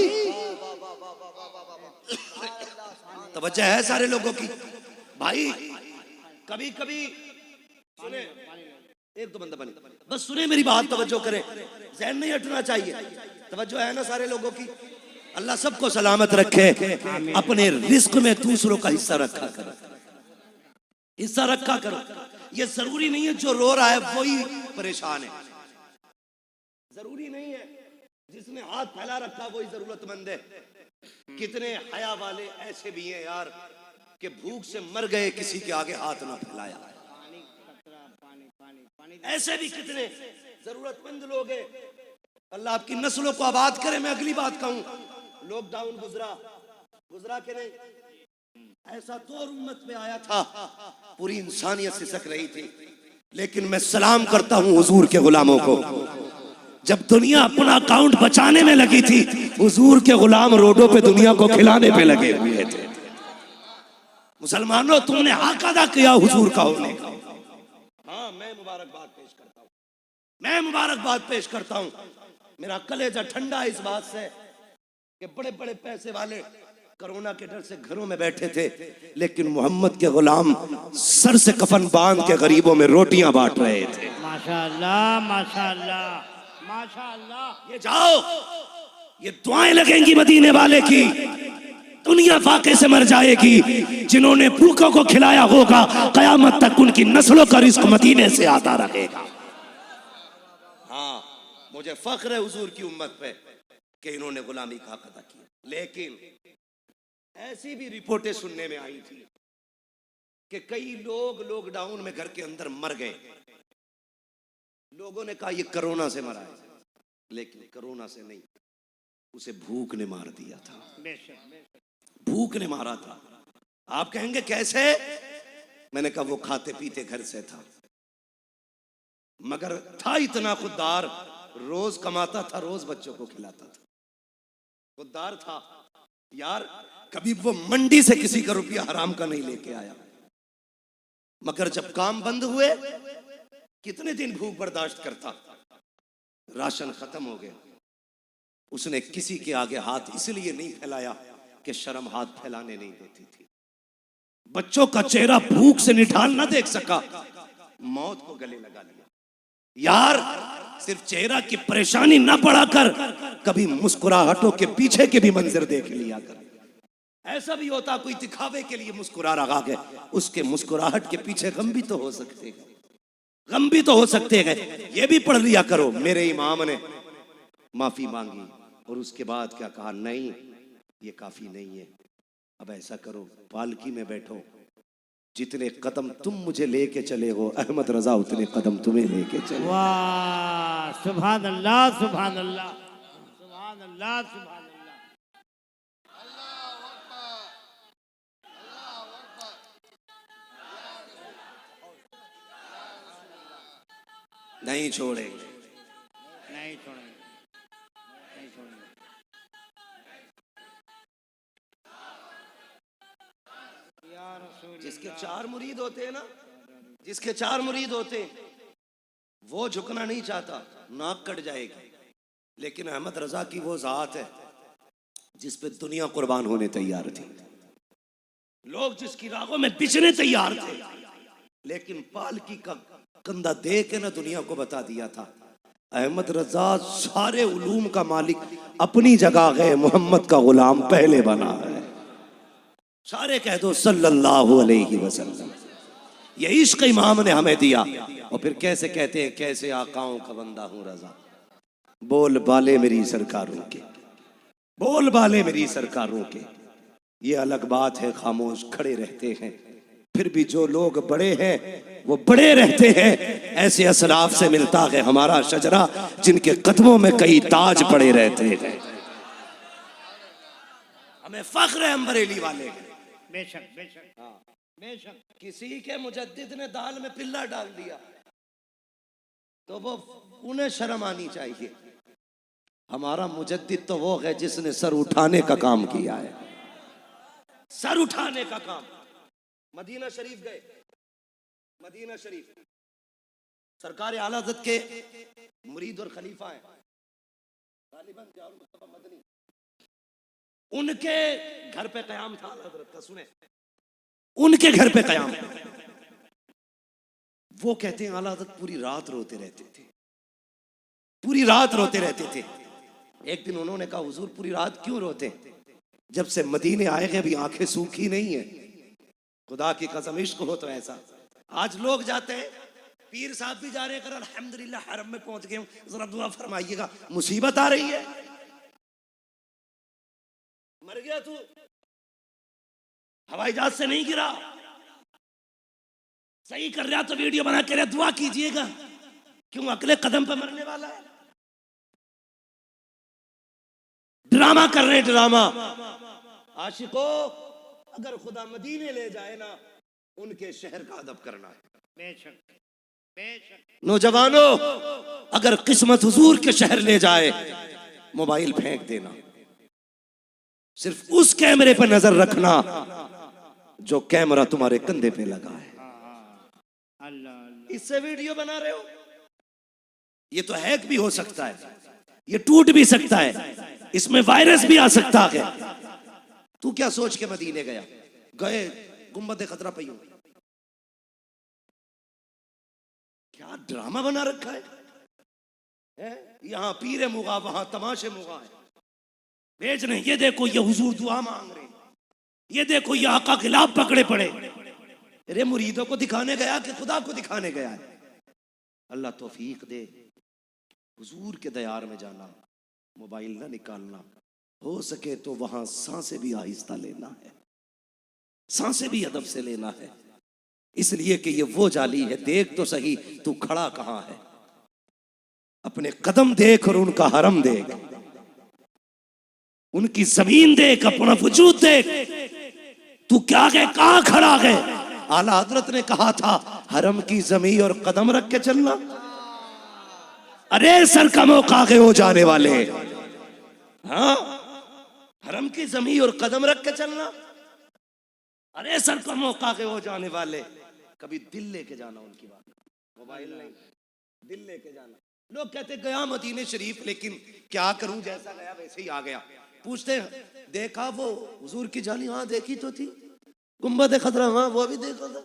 तवज्जो है सारे लोगों की भाई। कभी कभी सुने, 1-2 बंदा बने, बस सुने मेरी बात, तवज्जो करें, ज़हन नहीं हटना चाहिए। तवज्जो है ना सारे लोगों की? अल्लाह सबको सलामत रखे। अपने रिस्क में दूसरों का हिस्सा रखा करो, हिस्सा रखा करो। ये जरूरी नहीं है जो रो रहा है वही परेशान है, जरूरी नहीं है जिसने हाथ फैला रखा वही जरूरतमंद है। कितने हया वाले ऐसे भी हैं यार कि भूख से मर गए, किसी के आगे हाथ ना फैलाया। ऐसे भी कितने जरूरतमंद लोग हैं। अल्लाह आपकी नस्लों को आबाद करे। मैं अगली बात कहूं, लॉकडाउन गुजरा के नहीं, ऐसा दौर उम्मत में आया था पूरी इंसानियत सिसक रही थी। लेकिन मैं सलाम करता हूं हुजूर के गुलामों को, जब दुनिया अपना अकाउंट बचाने में लगी थी, हुजूर के गुलाम रोडों पे दुनिया को खिलाने पे लगे हुए थे। मुसलमानों, तुमने हक अदा किया हुजूर का होने का। हाँ, मैं मुबारकबाद पेश करता हूँ, मैं मुबारकबाद पेश करता हूँ। मेरा कलेजा ठंडा है इस बात से कि बड़े बड़े पैसे वाले कोरोना के डर से घरों में बैठे थे, लेकिन मोहम्मद के गुलाम सर से कफन बांध के गरीबों में रोटियां बांट रहे थे। माशाअल्लाह माशाअल्लाह माशाअल्लाह। ये जाओ, ये दुआएं लगेंगी मदीने वाले की, दुनिया फाके से मर जाएगी। जिन्होंने भूखों को खिलाया होगा कयामत तक उनकी नस्लों का रिस्क मदीने से आता रहेगा। हाँ, मुझे फख्र है हुजूर की उम्मत पे। कि इन्होंने गुलामी का हक अदा किया। लेकिन ऐसी भी रिपोर्टें सुनने में आई थी कि कई लोग लॉकडाउन में घर के अंदर मर गए। लोगों ने कहा ये कोरोना से मरा है, लेकिन कोरोना से नहीं, उसे भूख ने मार दिया था। भूख ने मारा था। आप कहेंगे कैसे? मैंने कहा वो खाते पीते घर से था, मगर था इतना खुददार, रोज कमाता था, रोज बच्चों को खिलाता था। खुददार था यार, कभी वो मंडी से किसी का रुपया हराम का नहीं लेके आया। मगर जब काम बंद हुए, कितने दिन भूख बर्दाश्त करता, राशन खत्म हो गया, उसने किसी के आगे हाथ इसलिए नहीं फैलाया कि शर्म हाथ फैलाने नहीं देती थी। बच्चों का चेहरा भूख से निठाल ना देख सका, मौत को गले लगा लिया। यार सिर्फ चेहरा की परेशानी ना बढ़ाकर कभी मुस्कुराहटों के पीछे के भी मंजर देख लिया कर। ऐसा भी होता कोई दिखावे के लिए मुस्कुरा रहा है, उसके मुस्कुराहट के पीछे गम भी तो हो सकते हैं, गम भी तो हो सकते हैं। ये भी पढ़ लिया करो। मेरे इमाम ने माफी मांगी और उसके बाद क्या कहा? नहीं, ये काफी नहीं है, अब ऐसा करो, पालकी में बैठो, जितने कदम तुम मुझे लेके चले हो अहमद रजा उतने कदम तुम्हें लेके चले। वाह, सुभान अल्लाह, सुभान अल्लाह, सुभान अल्लाह, सुभान अल्लाह। नहीं छोड़ेंगे, नहीं छोड़ेंगे, नहीं छोड़ेंगे। या रसूल जिसके 4 मुरीद होते हैं ना, जिसके 4 मुरीद होते हैं, वो झुकना नहीं चाहता, नाक कट जाएगी। लेकिन अहमद रजा की वो जात है जिस पे दुनिया कुर्बान होने तैयार थी, लोग जिसकी रागों में बिछने तैयार थे, लेकिन पालकी का कंधा दे के ना दुनिया को बता दिया था अहमद रजा सारे उलूम का मालिक अपनी जगह गए, मोहम्मद का गुलाम पहले बना है। सारे कह दो सल्लल्लाहु अलैहि वसल्लम। ये इश्क इमाम ने हमें दिया। और फिर कैसे कहते हैं, कैसे आकाओं का बंदा हूं रजा, बोल बाले मेरी सरकारों के, बोल बाले मेरी सरकारों के। ये अलग बात है खामोश खड़े रहते हैं, फिर भी जो लोग बड़े हैं वो बड़े रहते हैं। ऐसे असलाफ से मिलता है हमारा शजरा, जिनके कदमों में कई ताज पड़े रहते हैं। हमें फख्र है हम बरेली वाले। बेशक, बेशक, बेशक। किसी के मुजद्दिद ने दाल में पिल्ला डाल दिया तो वो उन्हें शर्म आनी चाहिए। हमारा मुजद्दिद तो वो है जिसने सर उठाने का काम किया है, सर उठाने का काम। मदीना शरीफ गए, मदीना शरीफ सरकार आला हज़रत के मुरीद और खलीफा हैं तालिबान के और मुस्तफा मदनी, उनके घर पे कयाम था हजरत का। सुने, उनके घर पे कयाम। वो कहते हैं आला हज़रत पूरी रात रोते रहते थे, पूरी रात रोते रहते थे। एक दिन उन्होंने कहा हुजूर पूरी रात क्यों रोते? जब से मदीने आए हैं अभी आंखें सूखी नहीं है। खुदा की कसम इश्क हो तो ऐसा। आज लोग जाते हैं, पीर साहब भी जा रहे हैं, अल्हम्दुलिल्लाह हरम में पहुंच गए हूं, जरा दुआ फरमाइएगा, मुसीबत आ रही है। मर गया तू, हवाई जहाज से नहीं गिरा, सही कर रहा तो वीडियो बना के दुआ कीजिएगा, क्यों अगले कदम पे मरने वाला है। ड्रामा कर रहे, ड्रामा। आशिकों, अगर खुदा मदीने ले जाए ना, उनके शहर का अदब करना है। बेशक, बेशक। नौजवानों, अगर किस्मत हुजूर के शहर ले जाए, मोबाइल फेंक देना, सिर्फ उस कैमरे पर नजर रखना जो कैमरा तुम्हारे कंधे पे लगा है। अल्लाह, इससे वीडियो बना रहे हो, ये तो हैक भी हो सकता है, ये टूट भी सकता है, इसमें वायरस भी आ सकता है। तू क्या सोच के मदीने गया? गए गुंबद खतरा पई, क्या ड्रामा बना रखा है? यहां पीरे मुगा, वहां तमाशे मुगा है। भेज रहे, ये देखो ये हुजूर दुआ मांग रहे, ये देखो ये आका खिलाफ पकड़े पड़े। अरे मुरीदों को दिखाने गया कि खुदा को दिखाने गया है? अल्लाह तौफीक दे हुजूर के दयार में जाना, मोबाइल ना निकालना, हो सके तो वहां सांसें भी आहिस्ता लेना है, सांसें भी अदब से लेना है, इसलिए कि ये वो जाली है। देख तो सही तू खड़ा कहां है, अपने कदम देख और उनका हरम देख, उनकी जमीन देख, अपना वजूद देख, तू क्या गए कहां खड़ा गए। आला हजरत ने कहा था हरम की जमीन और कदम रख के चलना। अरे सर का मौका गए हो जाने वाले, हाँ हरम की जमीन और कदम रख के चलना। अरे सर का मौका गए हो जाने वाले, कभी दिल लेके जाना उनकी बात, मोबाइल नहीं, दिल लेके जाना। लोग कहते गया मदीने शरीफ, लेकिन क्या करूं, जैसा गया वैसे ही आ गया। पूछते हैं देखा वो हुजूर की जाली, हाँ देखी तो थी। गुंबद खतरा, हाँ वो भी देखा था।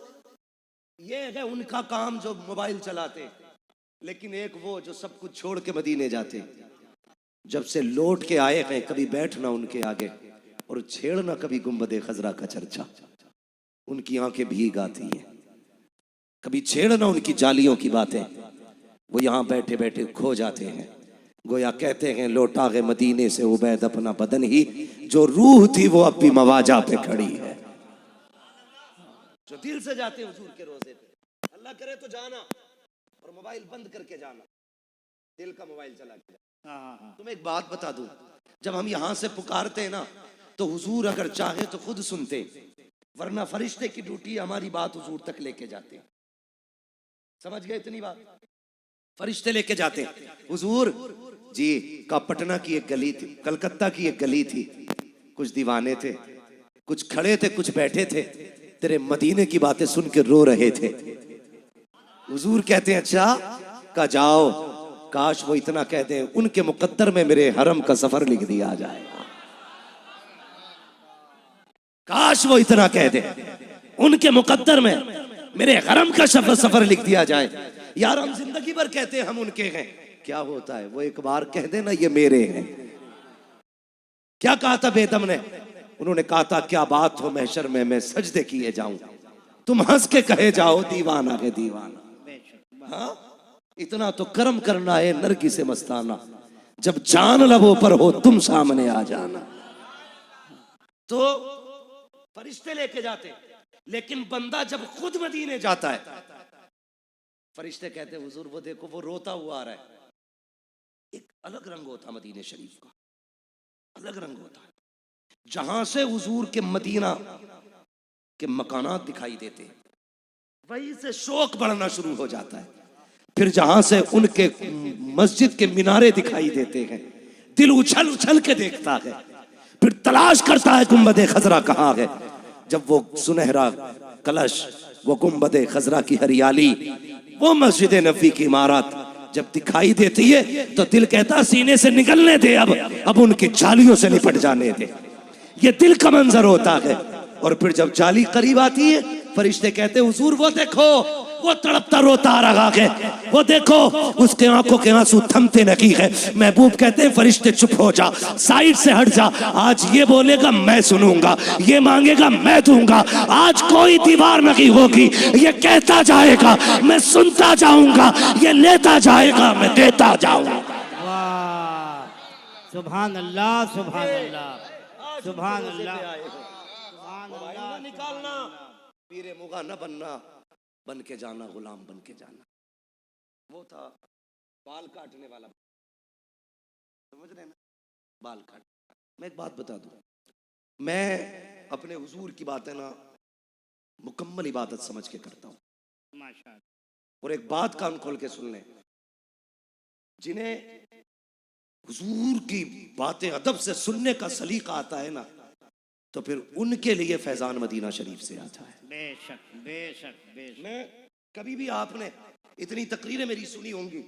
ये है उनका काम जो मोबाइल चलाते, लेकिन एक वो जो सब कुछ छोड़ के मदीने जाते। जब से लौट के आए हैं कभी बैठना उनके आगे और छेड़ना कभी गुंबद खजरा का चर्चा। उनकी आंखें भीग आती हैं, कभी छेड़ना उनकी जालियों की बातें। वो यहां बैठे बैठे खो जाते हैं। गोया कहते हैं लौटा गए मदीने से उबैद अपना बदन ही, जो रूह थी वो अब भी मवाजा पे खड़ी है। जो दिल से जाते हैं हुजूर के रोजे पे, अल्लाह करे तो जाना और मोबाइल बंद करके जाना, दिल का मोबाइल चला के। तुम्हें एक बात बता दूं, जब हम यहां से पुकारते हैं ना तो हुजूर अगर चाहे तो खुद सुनते, वरना फरिश्ते की ड्यूटी हमारी बात हुजूर तक लेके जाते। समझ गए इतनी बात? फरिश्ते लेके जाते हुजूर जी का पटना की एक गली थी, कलकत्ता की एक गली थी, कुछ दीवाने थे, कुछ खड़े थे, कुछ बैठे थे, तेरे मदीने की बातें सुन के रो रहे थे। हुजूर कहते हैं अच्छा का जाओ, काश वो इतना कह दें उनके मुकद्दर में मेरे हरम का सफर लिख दिया जाएगा। काश वो इतना कह दे उनके मुकद्दर में मेरे हरम का सफर लिख दिया जाए। यार हम जिंदगी भर कहते हैं हम उनके हैं, क्या होता है वो एक बार कह देना ये मेरे हैं। क्या कहा था बेदम ने? उन्होंने कहा था क्या बात हो महशर में मैं सजदे किए जाऊं, तुम हंस के कहे जाओ दीवाना है दीवाना। हाँ इतना तो कर्म करना है नरगी से मस्ताना, जब जान लबों पर हो तुम सामने आ जाना। तो फरिश्ते लेके जाते, लेकिन बंदा जब खुद मदीने जाता है, फरिश्ते कहते हुजूर वो देखो वो रोता हुआ आ रहा है। एक अलग रंग होता मदीने शरीफ का, अलग रंग होता है। जहां से हुजूर के मदीना के मकानात दिखाई देते, वहीं से शौक बढ़ना शुरू हो जाता है। फिर जहां से उनके मस्जिद के मीनारे दिखाई देते हैं, दिल उछल उछल के देखता है। फिर तलाश करता है गुंबद खजरा कहाँ है। जब वो सुनहरा कलश, वो गुंबद खजरा की हरियाली, वो मस्जिद नबी की इमारत जब दिखाई देती है तो दिल कहता सीने से निकलने दे, अब उनकी जालियों से निपट जाने दे। ये दिल का मंजर होता है। और फिर जब जाली करीब आती है, फरिश्ते कहते हुजूर वो देखो वो तड़पता रोता आ रहा है, वो देखो उसके आंखों के आंसू थमते नहीं है। महबूब कहते हैं फरिश्ते चुप हो जा, साइड से हट जा, आज ये बोलेगा मैं सुनूंगा, ये मांगेगा मैं दूंगा, आज कोई दीवार नहीं होगी, ये कहता जाएगा मैं सुनता जाऊंगा, ये लेता जाएगा मैं देता जाऊंगा। वाह सुभान अल्लाह सुभान अल्लाह सुभान अल्लाह। निकालना पीरे मुगा न बनना, बन के जाना गुलाम बन के जाना। वो था बाल काटने वाला, समझ रहे ना, बाल काट। मैं एक बात बता दूं, मैं अपने हुजूर की बातें ना मुकम्मल इबादत समझ के करता हूं। माशाअल्लाह। और एक बात कान खोल के सुन लें, जिन्हें हुजूर की बातें अदब से सुनने का सलीका आता है ना, तो फिर उनके लिए फैजान मदीना शरीफ से आता है। बेशक बेशक बेशक। मैं कभी भी आपने इतनी तकरीरें मेरी सुनी होंगी,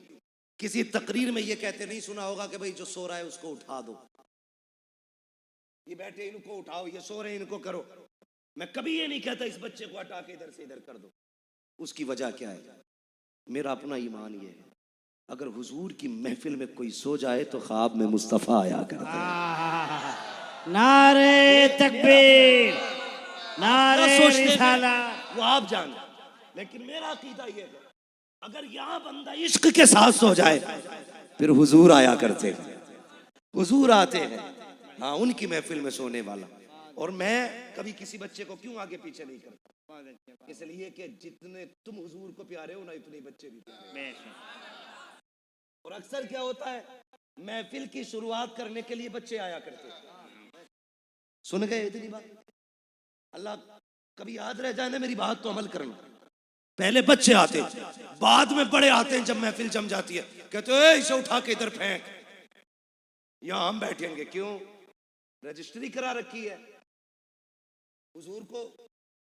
किसी तकरीर में ये कहते नहीं सुना होगा कि भाई जो सो रहा है उसको उठा दो, ये बैठे इनको उठाओ, ये सो रहे इनको करो। मैं कभी ये नहीं कहता इस बच्चे को हटा के इधर से इधर कर दो। उसकी वजह क्या है? मेरा अपना ईमान ये है, अगर हुजूर की महफिल में कोई सो जाए तो ख्वाब में मुस्तफा आया करता है। नारे तकबीर, नारे रिसालत। वो आप जाने, लेकिन मेरा अकीदा ये है, अगर यहाँ बंदा इश्क के साथ सो जाए फिर हुजूर आया करते। हुजूर आते हैं, हाँ उनकी महफिल में सोने वाला। और मैं कभी किसी बच्चे को क्यों आगे पीछे नहीं करता, इसलिए कि जितने तुम हुजूर को प्यारे हो ना, इतने बच्चे भी प्यारे। और अक्सर क्या होता है, महफिल की शुरुआत करने के लिए बच्चे आया करते। सुन गए इतनी बात? अल्लाह कभी याद रह जाए ना मेरी बात तो अमल करना। पहले बच्चे आते, बाद में बड़े आते हैं। जब महफिल जम जाती है कहते हैं इसे उठा के इधर फेंक, यहां हम बैठेंगे। क्यों? रजिस्ट्री करा रखी है। हुजूर को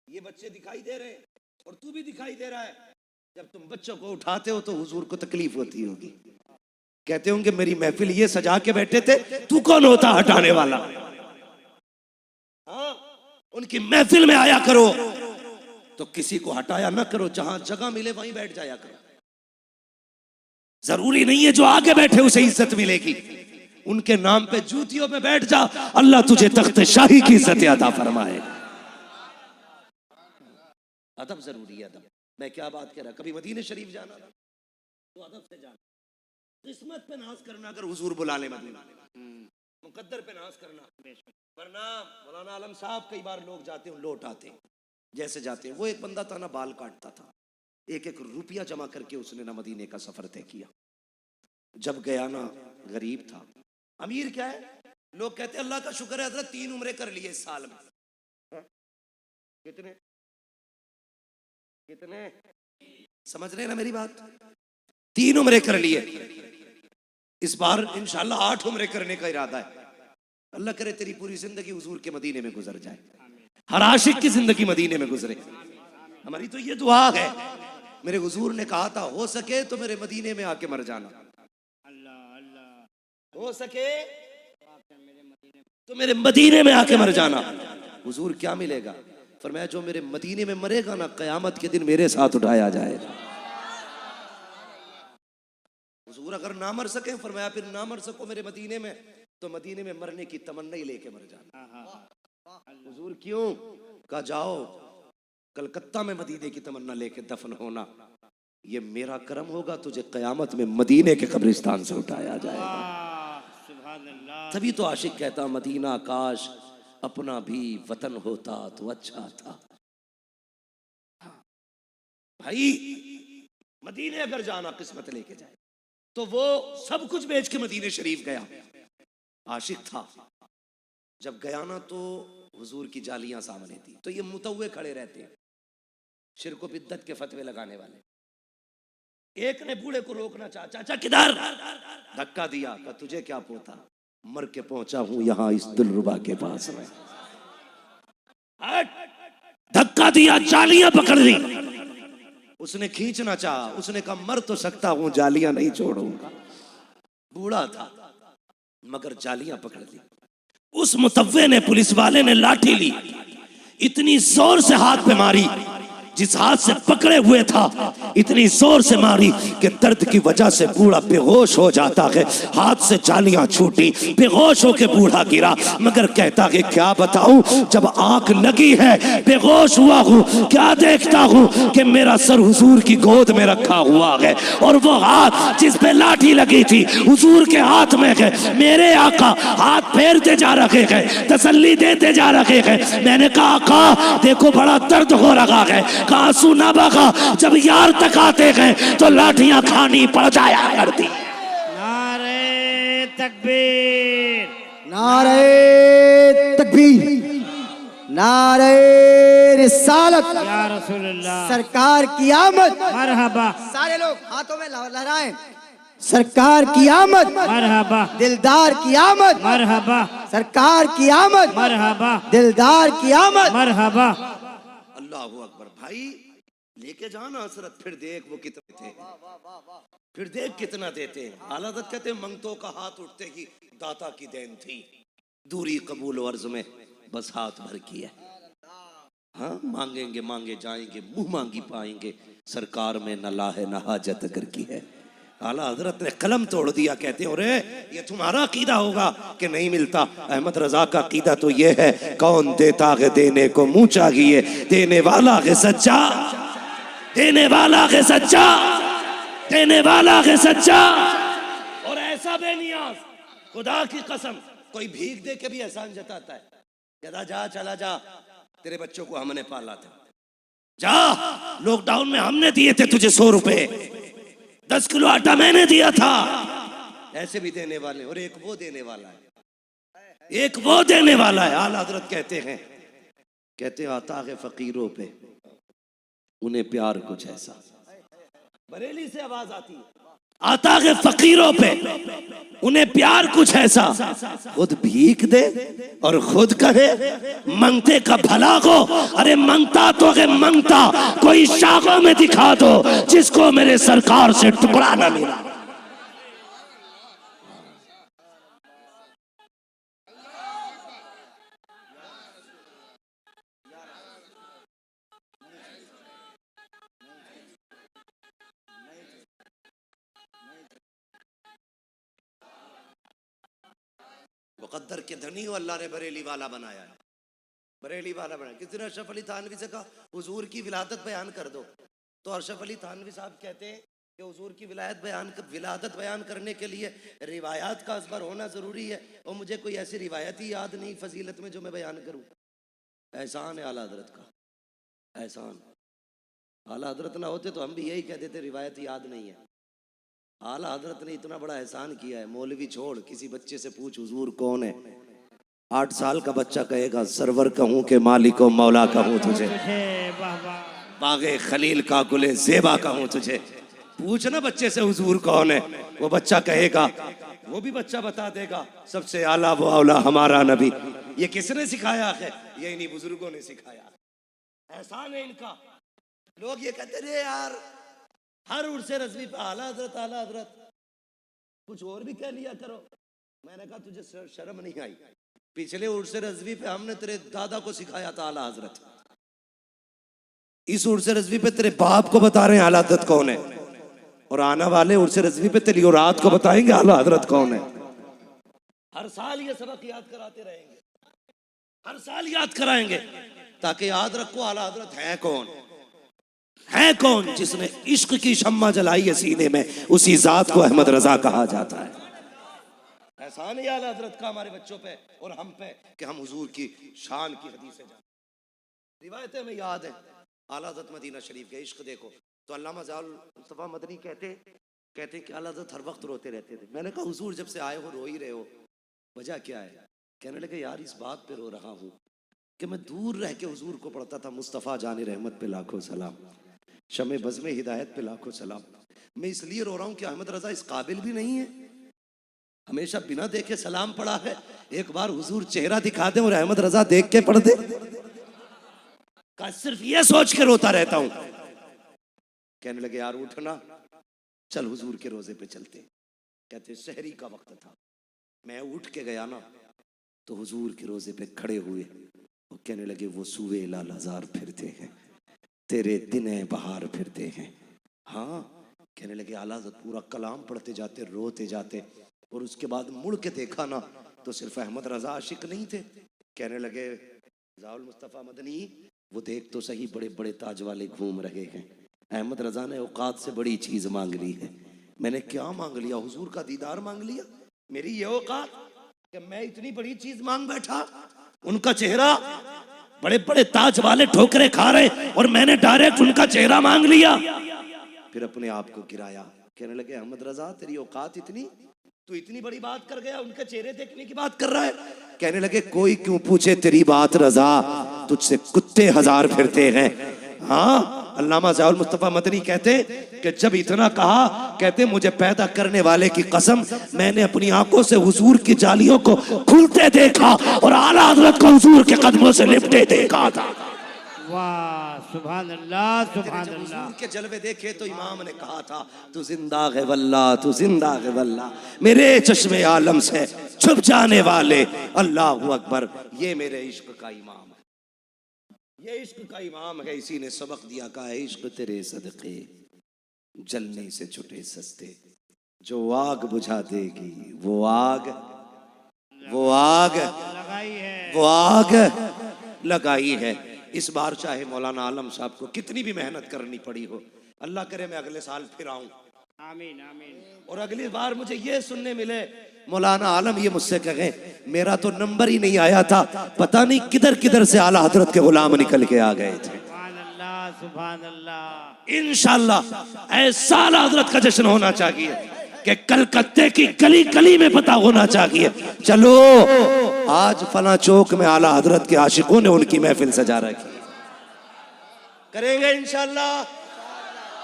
ये बच्चे दिखाई दे रहे हैं और तू भी दिखाई दे रहा है। जब तुम बच्चों को उठाते हो तो हुजूर को तकलीफ होती होगी, कहते होंगे मेरी महफिल ये सजा के बैठे थे, तू कौन होता हटाने वाला। हाँ, उनकी महफिल में आया करो तो किसी को हटाया ना करो, जहां जगह मिले वहीं बैठ जाया करो। जरूरी नहीं है जो आगे बैठे उसे इज्जत मिलेगी, उनके नाम पे जूतियों में बैठ जा, अल्लाह तुझे तख्त शाही की इज्जत अता फरमाए। अदब जरूरी है, अदब। मैं क्या बात कर रहा, कभी मदीने शरीफ जाना था तो अदब से जाना, किस्मत पे नाज करना, अगर हुजूर बुला ले मदीना, मुकद्दर पे नाज करना। वरना मौलाना आलम साहब कई बार लोग जाते हैं लौट आते हैं, जैसे जाते हैं। वो एक बंदा था ना, बाल काटता था, एक एक रुपया जमा करके उसने ना मदीने का सफर तय किया। जब गया ना, गरीब था, अमीर क्या है, लोग कहते हैं अल्लाह का शुक्र है हजरत 3 उम्रे कर लिए इस साल में। कितने कितने समझ रहे हैं ना मेरी बात? 3 उम्रे कर लिए, इस बार इंशाल्लाह 8 उम्रे करने का इरादा है। अल्लाह करे तेरी पूरी जिंदगी हुजूर के मदीने में गुजर जाए, हर आशिक की जिंदगी मदीने में गुजरे। हमारी तो ये दुआ है। मेरे हुजूर ने कहा था हो सके तो मेरे मदीने में आके मर जाना, हो सके तो मेरे मदीने में आके मर जाना। हुजूर क्या मिलेगा? फरमाया जो मेरे मदीने में मरेगा ना, कयामत के दिन मेरे साथ उठाया जाएगा। हुजूर अगर ना मर सके, फरमाया फिर ना मर सको मेरे मदीने में, तो मदीने में मरने की तमन्ना ही लेके मर जाना। हुजूर क्यों? कहा जाओ कलकत्ता में मदीने की तमन्ना लेके दफन होना, ये मेरा करम होगा, तुझे कयामत में मदीने के कब्रिस्तान से उठाया जाएगा। तभी तो आशिक कहता मदीना काश अपना भी वतन होता तो अच्छा था। भाई मदीने अगर जाना किस्मत लेके जाए, तो वो सब कुछ बेच के मदीने शरीफ गया। आशिक था, जब गया ना तो हुजूर की जालियां सामने थी, तो ये मुतव्वे खड़े रहते हैं, शिर्क व बिद्दत के फतवे लगाने वाले। एक ने बूढ़े को रोकना चाहा, चाचा किधर, धक्का दिया, कहा तुझे क्या पोता, मर के पहुंचा हूं यहां इस दिलरुबा के पास में। धक्का दिया, जालियां पकड़ ली। उसने खींचना चाहा, उसने कहा मर तो सकता हूं, जालियां नहीं छोड़ूंगा। बूढ़ा था मगर जालियां पकड़ ली। उस मुतव्वे ने, पुलिस वाले ने लाठी ली, इतनी जोर से हाथ पे मारी, जिस हाथ से पकड़े हुए था इतनी जोर से मारी कि दर्द की वजह से बूढ़ा बेहोश हो जाता है। हाथ से जालियां छूटी, बेहोश होके बूढ़ा गिरा। मगर कहता है क्या बताऊं, जब आंख लगी है बेहोश हुआ हूं, क्या देखता हूं कि मेरा सर हुजूर की गोद में रखा हुआ है, और वो हाथ जिस पे लाठी लगी थी हुजूर के हाथ में है। मेरे आका हाथ फेरते जा रहे हैं, तसल्ली देते जा रहे हैं। मैंने कहा आका देखो बड़ा दर्द हो रहा है, आंसू ना बहा, जब यार तक आते हैं तो लाठियां खानी पड़ जाया करती। नारे तकबीर, नारे तकबीर, नारे रिसालत, या रसूलल्लाह, सरकार की आमद, मरहबा, सारे लोग हाथों में लहराएं, सरकार की आमद, मरहबा, दिलदार की आमद, मरहबा, सरकार की आमद, मरहबा, दिलदार की आमद, मरहबा। अल्लाहू अकबर। भाई लेके जाना हसरत, फिर देख वो कितने थे, फिर देख कितना देते हैं। हालात कहते हैं मंगतों का हाथ उठते ही दाता की देन थी, दूरी कबूल अर्ज में बस हाथ भर की है। हाँ मांगेंगे मांगे जाएंगे, मुंह मांगी पाएंगे, सरकार में न लाहे न हाजत अगर की है। आला हजरत ने कलम तोड़ दिया, कहते हैं अरे ये तुम्हारा अकीदा होगा कि नहीं मिलता। अहमद रजा का अकीदा तो ये है, कौन देता है देने को मुंह चाहिए, देने वाला है सच्चा, देने वाला है सच्चा, देने वाला है सच्चा। और ऐसा बेनियाज खुदा की कसम कोई भीख दे के भी एहसान जताता है, कहता जा चला जा, तेरे बच्चों को हमने पाला था, जा लॉकडाउन में हमने दिए थे तुझे 100 रुपए, 10 किलो आटा मैंने दिया था। ऐसे भी देने वाले, और एक वो देने वाला है, एक वो देने वाला है। आला हजरत कहते हैं आता है फकीरों पे उन्हें प्यार कुछ ऐसा। बरेली से आवाज आती है, आता है फकीरों पे उन्हें प्यार कुछ ऐसा, खुद भीख दे और खुद कहे मंगते का भला हो। अरे मंगता तो है मंगता, कोई शाखों में दिखा दो जिसको मेरे सरकार से टुकड़ा ना मिला। मुकद्दर के धनी को अल्लाह ने बरेली वाला बनाया है, बरेली वाला बनाया। किसी ने अशरफ अली थानवी से कहा हुजूर की विलादत बयान कर दो, तो अशरफ अली थानवी साहब कहते हैं कि हुजूर की विलादत बयान करने के लिए रिवायात का असबर होना ज़रूरी है, और मुझे कोई ऐसी रिवायत ही याद नहीं फजीलत में जो मैं बयान करूँ। एहसान है आला हजरत का, एहसान। आला हजरत ना होते तो हम भी यही कहते थे रिवायत याद नहीं है। आला हजरत ने इतना बड़ा एहसान किया है। मौलवी छोड़, किसी बच्चे से पूछ हुजूर कौन है, 8 साल का बच्चा कहेगा सरवर कहूँ के मालिक व मौला कहूँ तुझे, बागे खलील का गुले ज़ेबा कहूँ तुझे। पूछ ना बच्चे से हुजूर कौन है, वो बच्चा कहेगा, वो भी बच्चा बता देगा सबसे आला वो औला हमारा नबी। ये किसने सिखाया है? ये इन्हीं बुजुर्गों ने सिखाया। एहसान है इनका। लोग ये कहते रे यार हर उर्से रज़वी पे आला हजरत, कुछ और भी कह लिया करो। मैंने कहा तुझे शर्म नहीं आई? पिछले उर्से रज़वी पे हमने तेरे दादा को सिखाया था आला हजरत, इस उर्से रज़वी पे तेरे बाप को बता रहे हैं आला हजरत कौन है, और आने वाले उर्से रज़वी पे तेरी औलाद को बताएंगे आला हजरत कौन है। हर साल ये सबक याद कराते रहेंगे, हर साल याद कराएंगे, ताकि याद रखो आला हजरत है कौन, है कौन। जिसने इश्क की शम्मा जलाई है सीने में, उसी जात को अहमद रजा कहा जाता है। एहसान है आला हजरत का हमारे बच्चों पे और हम पे कि हम हुजूर की शान की हदीसें जानते। रिवायतें में याद है आला हजरत मदीना शरीफ के इश्क देखो तो अल्लामा ज़ाउल मुस्तफ़ा मदनी कहते कि आला हजरत हर वक्त रोते रहते थे। मैंने कहा हुजूर जब से आए हो रो ही रहे हो, वजह क्या है? कहने लगे यार इस बात पे रो रहा हूँ कि मैं दूर रह के हुजूर को पढ़ता था मुस्तफ़ा जान रहमत पे लाखों सलाम, शमे बज़्म हिदायत पे लाखों सलाम। मैं इसलिए रो रहा हूँ कि अहमद रजा इस काबिल भी नहीं है, हमेशा बिना देखे सलाम पढ़ा है। एक बार हुजूर चेहरा दिखा दे और अहमद रजा देख के पढ़ दे, का सिर्फ ये सोच के रोता रहता हूँ। कहने लगे यार उठना, चल हुजूर के रोजे पे चलते। कहते शहरी का वक्त था, मैं उठ के गया ना तो हुजूर के रोजे पे खड़े हुए और कहने लगे वो सूए लाल हजार फिरते हैं, तेरे दिने बहार फिरते हैं। हाँ, कहने लगे आला पूरा कलाम पढ़ते जाते, रोते जाते, और उसके बाद मुड़ के देखा ना तो सिर्फ अहमद रजा आशिक नहीं थे। कहने लगे ज़ाउल मुस्तफ़ा मदनी वो देख तो सही बड़े बड़े ताज वाले घूम रहे हैं, अहमद रजा ने औकात से बड़ी चीज़ मांग ली है। मैंने क्या मांग लिया? हुजूर का दीदार मांग लिया। मेरी ये औकात कि मैं इतनी बड़ी चीज़ मांग बैठा, उनका चेहरा, बड़े बड़े ताज वाले ठोकरे खा रहे और मैंने डायरेक्ट उनका चेहरा मांग लिया। फिर अपने आप को गिराया। कहने लगे अहमद रजा तेरी औकात इतनी, तू इतनी बड़ी बात कर गया, उनके चेहरे देखने की बात कर रहा है। कहने लगे कोई क्यों पूछे तेरी बात रजा, तुझसे कुत्ते हजार फिरते हैं। हाँ, अल्लामा ज़ाउल मुस्तफ़ा मदनी कहते कि जब इतना कहा, कहते मुझे पैदा करने वाले की कसम, मैंने अपनी आंखों से हुजूर की जालियों को खुलते देखा और आला हज़रत को हुजूर के कदमों से लिपटे देखा था। वाह, सुभान अल्लाह, सुभान अल्लाह। हुजूर के जलवे देखे तो इमाम ने कहा था तू जिंदा है वल्ला, तू जिंदा है वल्ला, मेरे चश्मे आलम से छुप जाने वाले अल्लाहु अकबर। ये मेरे इश्क का इमाम है, ये इश्क का इमाम है। इसी ने सबक दिया, कहा इश्क तेरे सदके जलने से छुटे सस्ते, जो आग बुझा देगी वो आग लगाई है, वो आग लगाई है। इस बार चाहे मौलाना आलम साहब को कितनी भी मेहनत करनी पड़ी हो, अल्लाह करे मैं अगले साल फिर आऊं आमीन आमीन। और अगली बार मुझे ये सुनने मिले मौलाना आलम ये मुझसे कहें मेरा तो नंबर ही नहीं आया था, पता नहीं किधर किधर से आला हजरत के गुलाम निकल के आ गए थे। सुभान अल्लाह सुभान अल्लाह। इंशाल्लाह ऐसा आला हजरत का जश्न होना चाहिए कि कलकत्ते की गली गली में पता होना चाहिए, चलो आज फला चौक में आला हजरत के आशिकों ने उनकी महफिल सजा रखी। करेंगे इंशाल्लाह,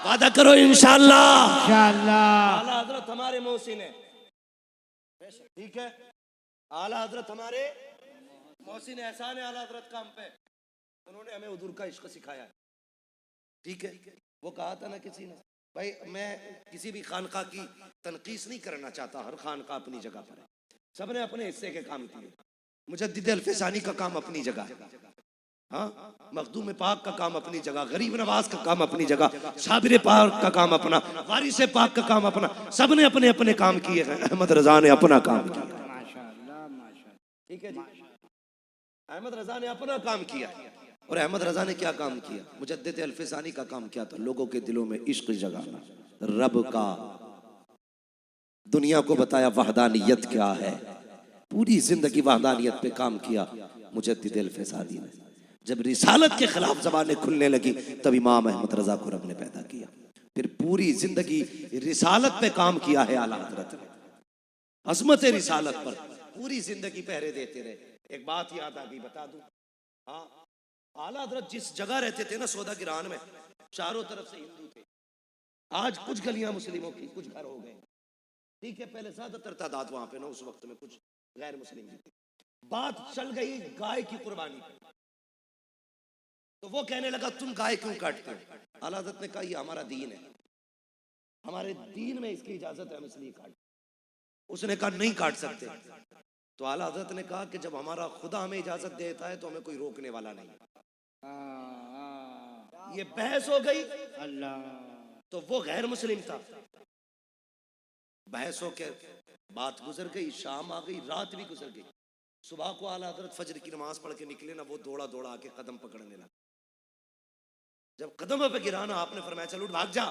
वादा करो इंशाल्लाह। इंशाअल्लाह। आला हजरत हमारे मोहसिन है, ठीक है, आला हजरत हमारे मोहसिन एहसान है आला हजरत का हम पे, उन्होंने हमें हुजूर का इश्क सिखाया है, ठीक है। वो कहा था ना किसी ने, भाई मैं किसी भी खानका की तनकीस नहीं करना चाहता, हर खानका अपनी जगह पर है, सबने अपने हिस्से के काम किए। मुजद्दिद अल्फिसानी का काम अपनी जगह, हाँ, मखदूम पाक का काम अपनी जगह, गरीब नवाज का काम अपनी जगह, साबिर पाक का काम अपना, वारिस पाक का काम अपना, सबने अपने अपने काम किए हैं। अहमद रजा ने अपना काम किया, माशाअल्लाह माशाअल्लाह। ठीक है जी, अहमद रजा ने अपना काम किया। और अहमद रजा ने क्या काम किया? मुजद्दिद अल्फिसानी का काम क्या था? लोगों के दिलों में इश्क जगाना, रब का, दुनिया को बताया वहदानियत क्या है, पूरी जिंदगी वहदानियत पे काम किया मुजद्दिद अल्फिसानी ने। जब रिसालत के खिलाफ ज़बानें खुलने लगी तब इमाम अहमद रजा को रब ने पैदा किया, फिर पूरी जिंदगी रिसालत पे काम किया है आला हजरत ने, अजमत रिसालत पर पूरी जिंदगी पहरे देते रहे। एक बात याद आ गई, बता दूं, हाँ, आला हजरत जिस जगह रहते थे ना, सौदा गिरान में, चारों तरफ से हिंदू थे। आज कुछ गलियां मुस्लिमों की, कुछ घर हो गए, ठीक है, पहले ज्यादातर तादाद वहां पे ना, उस वक्त में कुछ गैर मुस्लिम भी थे। बात चल गई गाय की कुर्बानी पे, तो वो कहने लगा तुम गाय क्यों काटते हो? आला हज़रत ने कहा ये हमारा दीन है, हमारे दीन में इसकी इजाजत है, हम इसलिए काटते। उसने कहा नहीं काट सकते। तो आला हज़रत ने कहा कि जब हमारा खुदा हमें इजाजत देता है तो हमें कोई रोकने वाला नहीं। ये बहस हो गई, अल्लाह। तो वो गैर मुस्लिम था, बहस हो के बात गुजर गई, शाम आ गई, रात भी गुजर गई। सुबह को आला हज़रत फजर की नमाज पढ़ के निकले ना, वो दौड़ा दौड़ा आके कदम पकड़ने लगा। जब कदम पे गिराना, आपने फरमाया चल उठ भाग जा।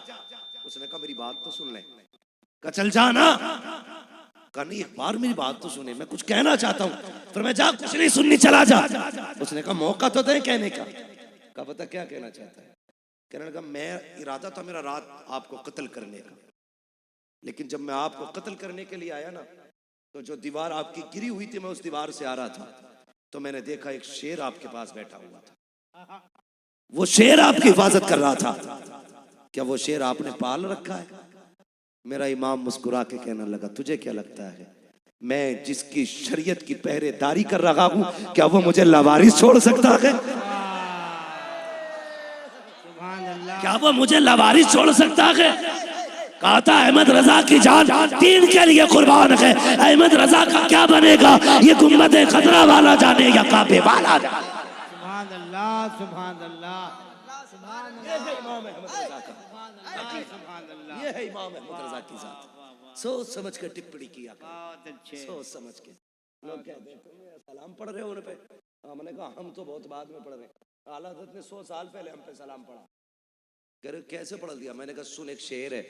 उसने कहा मेरी बात तो सुन ले। कहा चल जा ना। कहा नहीं, एक बार मेरी बात तो सुने, मैं कुछ कहना चाहता हूँ। फरमाया जा, कुछ नहीं सुननी, चला जा। उसने कहा मौका तो दे कहने का। कहा पता क्या कहना चाहता है? कहने लगा मैं इरादा था मेरा रात आपको कत्ल करने का, लेकिन जब मैं आपको कत्ल करने के लिए आया ना, तो जो दीवार आपकी गिरी हुई थी, मैं उस दीवार से आ रहा था, तो मैंने देखा एक शेर आपके पास बैठा हुआ था, वो शेर आपकी हिफाजत कर रहा था। क्या वो शेर आपने पाल रखा है? मेरा इमाम मुस्कुरा के कहने लगा तुझे क्या लगता है मैं जिसकी शरीयत की पहरेदारी कर रहा हूं, क्या वो मुझे लावारिस छोड़ सकता है? क्या वो मुझे लावारिस छोड़ सकता है? कहा था अहमद रजा की जान दीन के लिए कुर्बान है, अहमद रजा का क्या बनेगा ये गुम्बद खतरा वाला जाने या काबे वाला जाने। सुभान अल्लाह सुभान अल्लाह सुभान ये है इमाम अहमद रजा का, सुभान अल्लाह। ये है इमाम अहमद रजा की जात। सोच समझ कर टिप्पणी किया, बहुत अच्छे। सोच समझ के। लोग कहते हैं तुम सलाम पढ़ रहे हो उन पे, हमने कहा हम तो बहुत बाद में पढ़ रहे हैं। आला हज़रत ने 100 साल पहले हम पे सलाम पढ़ा। कह रहे कैसे पढ़ दिया? मैंने कहा सुन, एक शेर है,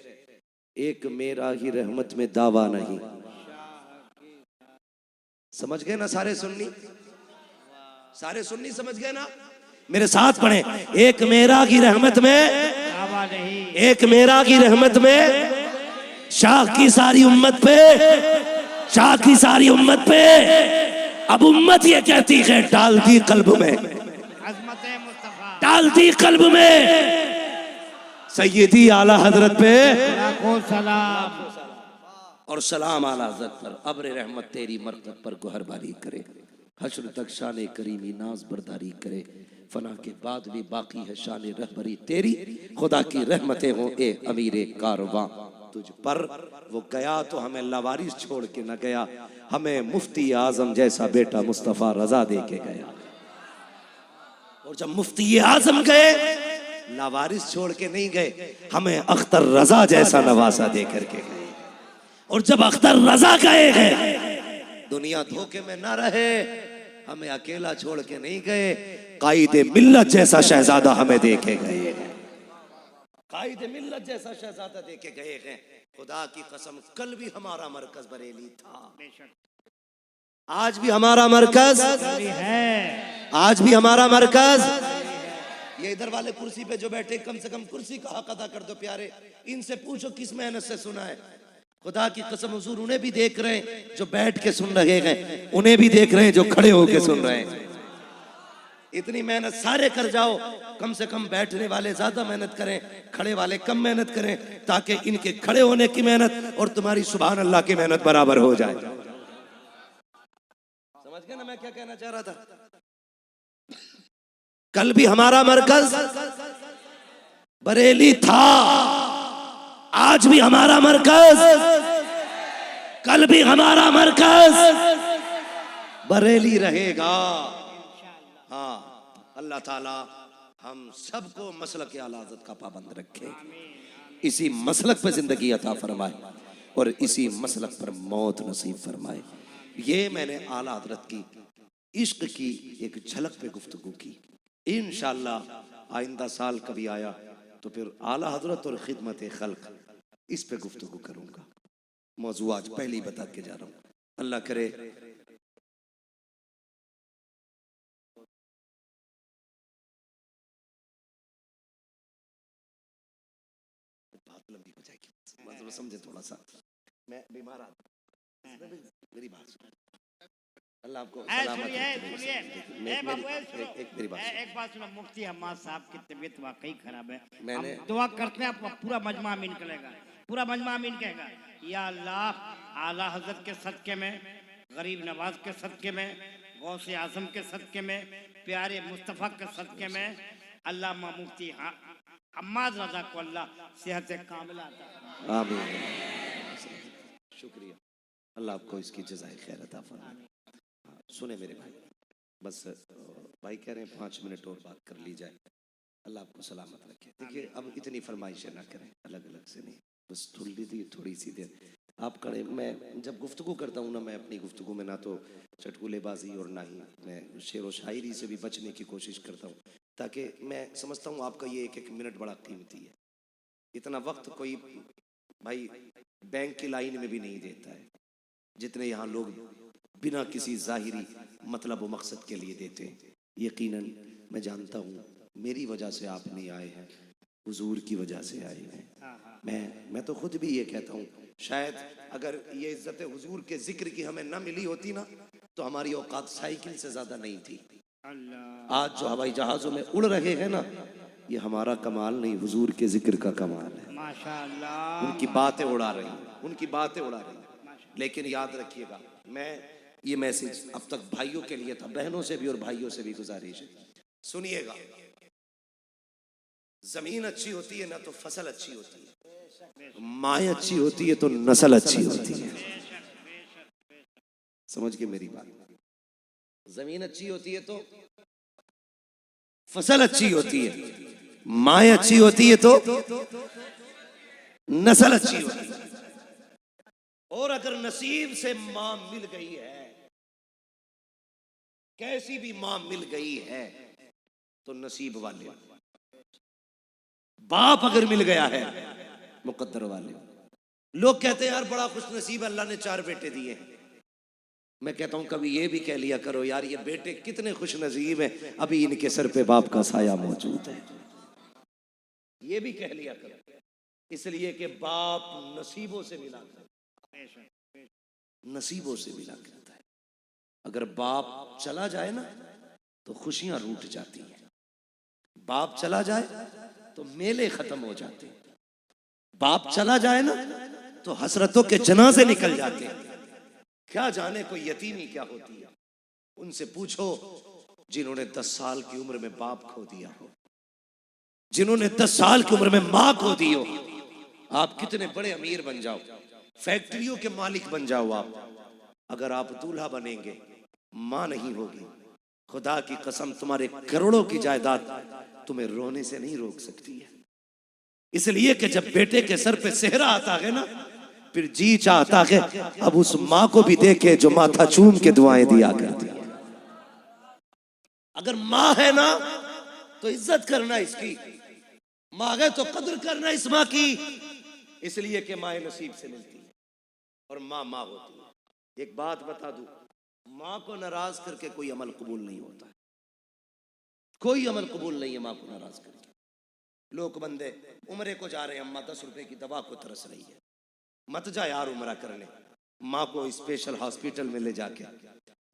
एक मेरा ही रहमत में दावा नहीं। समझ गए ना सारे सुन्नी? सारे सुन्नी समझ गए ना? मेरे साथ पढ़े, एक मेरा की रहमत में दावा नहीं, एक मेरा की रहमत में शाह की सारी उम्मत पे, शाह की सारी उम्मत पे। अब उम्मत ये कहती है डाल दी कल्ब में, अज़मत मुस्तफा डाल दी कल्ब में सैयदी आला हजरत पे लाखों सलाम। और सलाम आला हजरत पर। अब्र रहमत तेरी मरकत पर गुहर बारी करे, हश्र तक शान करीमी नाज बरदारी करे, फना के बाद भी बाकी है शान रहबरी तेरी, खुदा की रहमतें हो ए अमीरे कारवां तुझ पर। वो गया तो हमें लावारिस छोड़ के न गया, हमें मुफ्ती आजम जैसा बेटा मुस्तफा रजा दे के गया। और जब मुफ्ती आजम गए लावारिस छोड़ के नहीं गए, हमें अख्तर रजा जैसा नवासा दे करके गए। और जब अख्तर रजा गए हैं, दुनिया धोखे में ना रहे, हमें अकेला छोड़ के नहीं गए, कायदे मिल्लत जैसा शहजादा हमें दे के गए। कायदे मिल्लत जैसा शहजादा देके गए हैं। खुदा की कसम कल भी हमारा मरकज बरेली था, आज भी हमारा मरकज है, आज भी हमारा मरकज। ये इधर वाले कुर्सी पे जो बैठे, कम से कम कुर्सी का हक अदा कर दो प्यारे। इनसे पूछो किस मेहनत से सुना है। खुदा की कसम हुजूर उन्हें भी देख रहे हैं जो बैठ के सुन रहे हैं, उन्हें भी देख रहे हैं जो खड़े होके सुन रहे हैं। इतनी मेहनत सारे कर जाओ, कम से कम बैठने वाले ज्यादा मेहनत करें, खड़े वाले कम मेहनत करें, ताकि इनके खड़े होने की मेहनत और तुम्हारी सुभान अल्लाह की मेहनत बराबर हो जाए। समझ गए ना मैं क्या कहना चाह रहा था? कल भी हमारा मरकज बरेली था, आज भी हमारा मरकज, कल भी हमारा मरकज बरेली रहेगा। हाँ, अल्लाह ताला हम सबको मसलक आला हज़रत का पाबंद रखे, इसी मसलक पर जिंदगी अता फरमाए और इसी मसलक पर मौत नसीब फरमाए। ये मैंने आला हज़रत की इश्क की एक झलक पे गुफ्तगू की। इंशाअल्लाह आइंदा साल कभी आया तो फिर आला हज़रत और खिदमत खल्क इस पे गुफ्तगू करूंगा। मौजू आज पहले ही बता के जा रहा हूँ, अल्लाह करे बात लंबी हो जाएगी, समझे थोड़ा सा। मैं बीमार आदमी, मेरी बात सुनो। अल्लाह आपको सलामत रखे। एक बात सुनो, मुफ्ती हम्माद साहब की तबीयत वाकई खराब है। मैंने हम दुआ करते हैं आपका पूरा मजमा अमीन करेगा, पूरा मजमा अमीन कहेगा। या अल्लाह आला हजरत के सदके में, गरीब नवाज के सदके में, गौसे आजम के सदके में, प्यारे मुस्तफ़ा के सदके में, अल्लाह मुफ्ती हम्माद रजा को अल्लाह सेहत कामिला अता फरमाए। आमीन। शुक्रिया, अल्लाह आपको इसकी जज़ाए खैर अता फरमाए। सुने मेरे भाई, बस भाई कह रहे हैं 5 मिनट और बात कर ली जाए। अल्लाह आपको सलामत रखे। देखिए अब इतनी फरमाइशें ना करें, अलग अलग से नहीं, बस थोड़ी सी देर आप करें। मैं जब गुफ्तगू करता हूँ ना, मैं अपनी गुफ्तगू में ना तो चटकुलेबाजी और ना ही मैं शेर व शायरी से भी बचने की कोशिश करता हूँ, ताकि मैं समझता हूँ आपका ये एक मिनट बड़ा कीमती है। इतना वक्त कोई भाई बैंक की लाइन में भी नहीं देता है जितने यहाँ लोग बिना किसी जाहिरी मतलब व मकसद के लिए देते हैं। यकीनन मैं जानता हूँ मेरी वजह से आप नहीं आए हैं, हुजूर की वजह से आए हैं। मैं तो खुद भी ये कहता हूँ, शायद अगर ये इज्जत हुजूर के जिक्र की हमें न मिली होती ना, तो हमारी औकात साइकिल से ज्यादा नहीं थी। आज जो हवाई जहाजों में उड़ रहे हैं ना, ये हमारा कमाल नहीं, हुजूर के जिक्र का कमाल है। माशाअल्लाह, उनकी बातें उड़ा रही, उनकी बातें उड़ा रही। लेकिन याद रखिएगा, मैं ये मैसेज अब तक भाइयों के लिए था, बहनों से भी और भाइयों से भी गुजारिश है, सुनिएगा। जमीन अच्छी होती है ना तो फसल अच्छी होती है, माँ अच्छी होती है तो नस्ल अच्छी होती है। समझ के मेरी बात, जमीन अच्छी होती है तो फसल अच्छी होती है, माँ अच्छी होती है तो नस्ल अच्छी होती है। और अगर नसीब से माँ मिल गई है, कैसी भी माँ मिल गई है, तो नसीब वाले। बाप अगर मिल गया है, मुकद्दर वाले। लोग कहते हैं यार बड़ा खुश नसीब, अल्लाह ने 4 बेटे दिए हैं। मैं कहता हूं कभी ये भी कह लिया करो यार ये बेटे कितने खुश नसीब हैं, अभी इनके सर पे बाप का साया मौजूद है। ये भी कह लिया करो, इसलिए कि बाप नसीबों से मिला करता है, नसीबों से मिला करता है। अगर बाप चला जाए ना तो खुशियां रूठ जाती हैं, बाप चला जाए तो मेले खत्म हो जाते हैं, बाप चला जाए ना तो हसरतों के जनाजे निकल जाते हैं। क्या जाने कोई यतीमी क्या होती है, उनसे पूछो जिन्होंने 10 साल की उम्र में बाप खो दिया हो, जिन्होंने 10 साल की उम्र में माँ खो दी हो। आप कितने बड़े अमीर बन जाओ, फैक्ट्रियों के मालिक बन जाओ आप, अगर आप दूल्हा बनेंगे माँ नहीं होगी, खुदा की कसम तुम्हारे करोड़ों की जायदाद तुम्हें रोने से नहीं रोक सकती है। इसलिए कि जब बेटे के सर पे सेहरा आता है ना, फिर जी चाहता है अब उस माँ को भी देखे जो माथा चूम के दुआएं दिया करती है। अगर माँ है ना तो इज्जत करना इसकी, माँ है तो कदर करना इस माँ की, इसलिए कि माँ नसीब से मिलती है और माँ माँ होती है। एक बात बता दूं, माँ को नाराज करके कोई अमल कबूल नहीं होता है। कोई अमल कबूल नहीं है माँ को नाराज करके। लोग बंदे उम्रे को जा रहे हैं, अम्मा 10 रुपए की दवा को तरस रही है, मत जा यार उम्रा करने। माँ को स्पेशल हॉस्पिटल में ले जाके,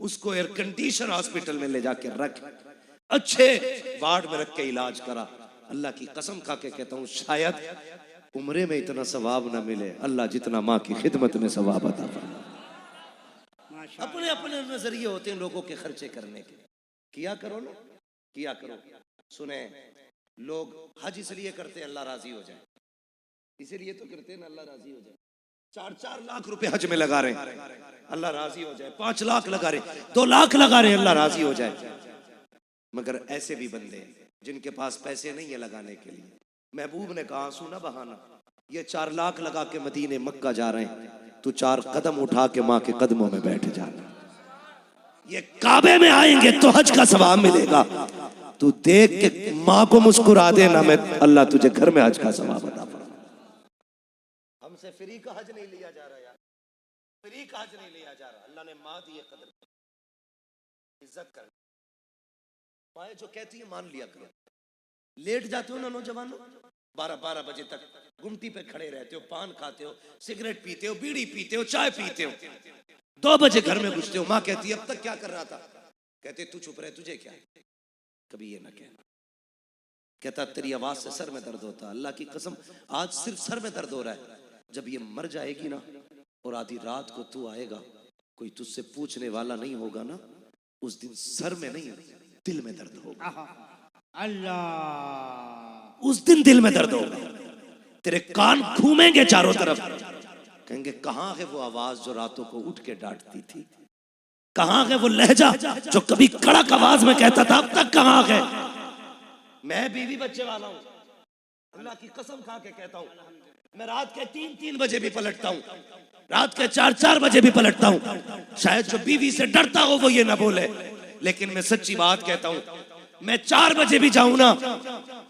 उसको एयर कंडीशन हॉस्पिटल में ले जाके रख, अच्छे वार्ड में रख के इलाज करा। अल्लाह की कसम खा के कहता हूँ, शायद उम्रे में इतना सवाब ना मिले अल्लाह जितना माँ की खिदमत में सवाब अता फरमा। अपने अपने नजरिए होते हैं लोगों के खर्चे करने के, किया करो ना, किया करो। सुने, लोग हज इसलिए करते हैं अल्लाह राजी हो जाए, इसीलिए तो करते हैं ना अल्लाह राजी हो जाए। 4-4 लाख रुपए हज में लगा रहे अल्लाह राजी हो जाए, 5 लाख लगा रहे, 2 लाख लगा रहे अल्लाह राजी हो जाए। मगर ऐसे भी बंदे हैं जिनके पास पैसे नहीं है लगाने के लिए। महबूब ने कहा, सुना बहाना, ये 4 लाख लगा के मदीने मक्का जा रहे हैं, तू 4 कदम उठा के माँ के कदमों में बैठ जाना। ये काबे में आएंगे तो हज का सवाब मिलेगा। तू देख के माँ को मुस्कुरा देना, मैं अल्लाह तुझे घर में हज का सवाब अता फरमा। हमसे फ्री का हज नहीं लिया जा रहा यार, फ्री का हज नहीं लिया जा रहा। अल्लाह ने माँ दी कदर, इज्जत कर। माए जो कहती है मान लिया करो। लेट जाते हो ना नौजवानों, 12-12 बजे तक गुमटी पे खड़े रहते हो, पान खाते हो, सिगरेट पीते हो, बीड़ी पीते हो, चाय पीते हो, 2 बजे घर में घुसते हो। माँ कहती है अब तक क्या कर रहा था? कहते तू चुप रहे, तुझे क्या? कभी ये ना कहना। कहता तेरी आवाज से सर में दर्द होता। अल्लाह की कसम आज सिर्फ सर में दर्द हो रहा है। जब ये मर जाएगी ना और आधी रात को तू आएगा, कोई तुझसे पूछने वाला नहीं होगा ना, उस दिन सर में नहीं दिल में दर्द होगा। अल्लाह, उस दिन दिल में दर्द होगा। तेरे कान घूमेंगे चारों तरफ, कहेंगे कहां है वो आवाज जो रातों को उठ के डांटती थी? कहां है वो लहजा जो कभी कड़क आवाज में कहता था, अब तक कहां है? मैं बीवी बच्चे वाला हूं, अल्लाह की कसम खा के कहता हूं, मैं रात के 3-3 बजे भी पलटता हूं, रात के 4-4 बजे भी पलटता हूं। शायद जो बीवी से डरता हो वो ये ना बोले, लेकिन मैं सच्ची बात कहता हूं, मैं 4 बजे भी जाऊं ना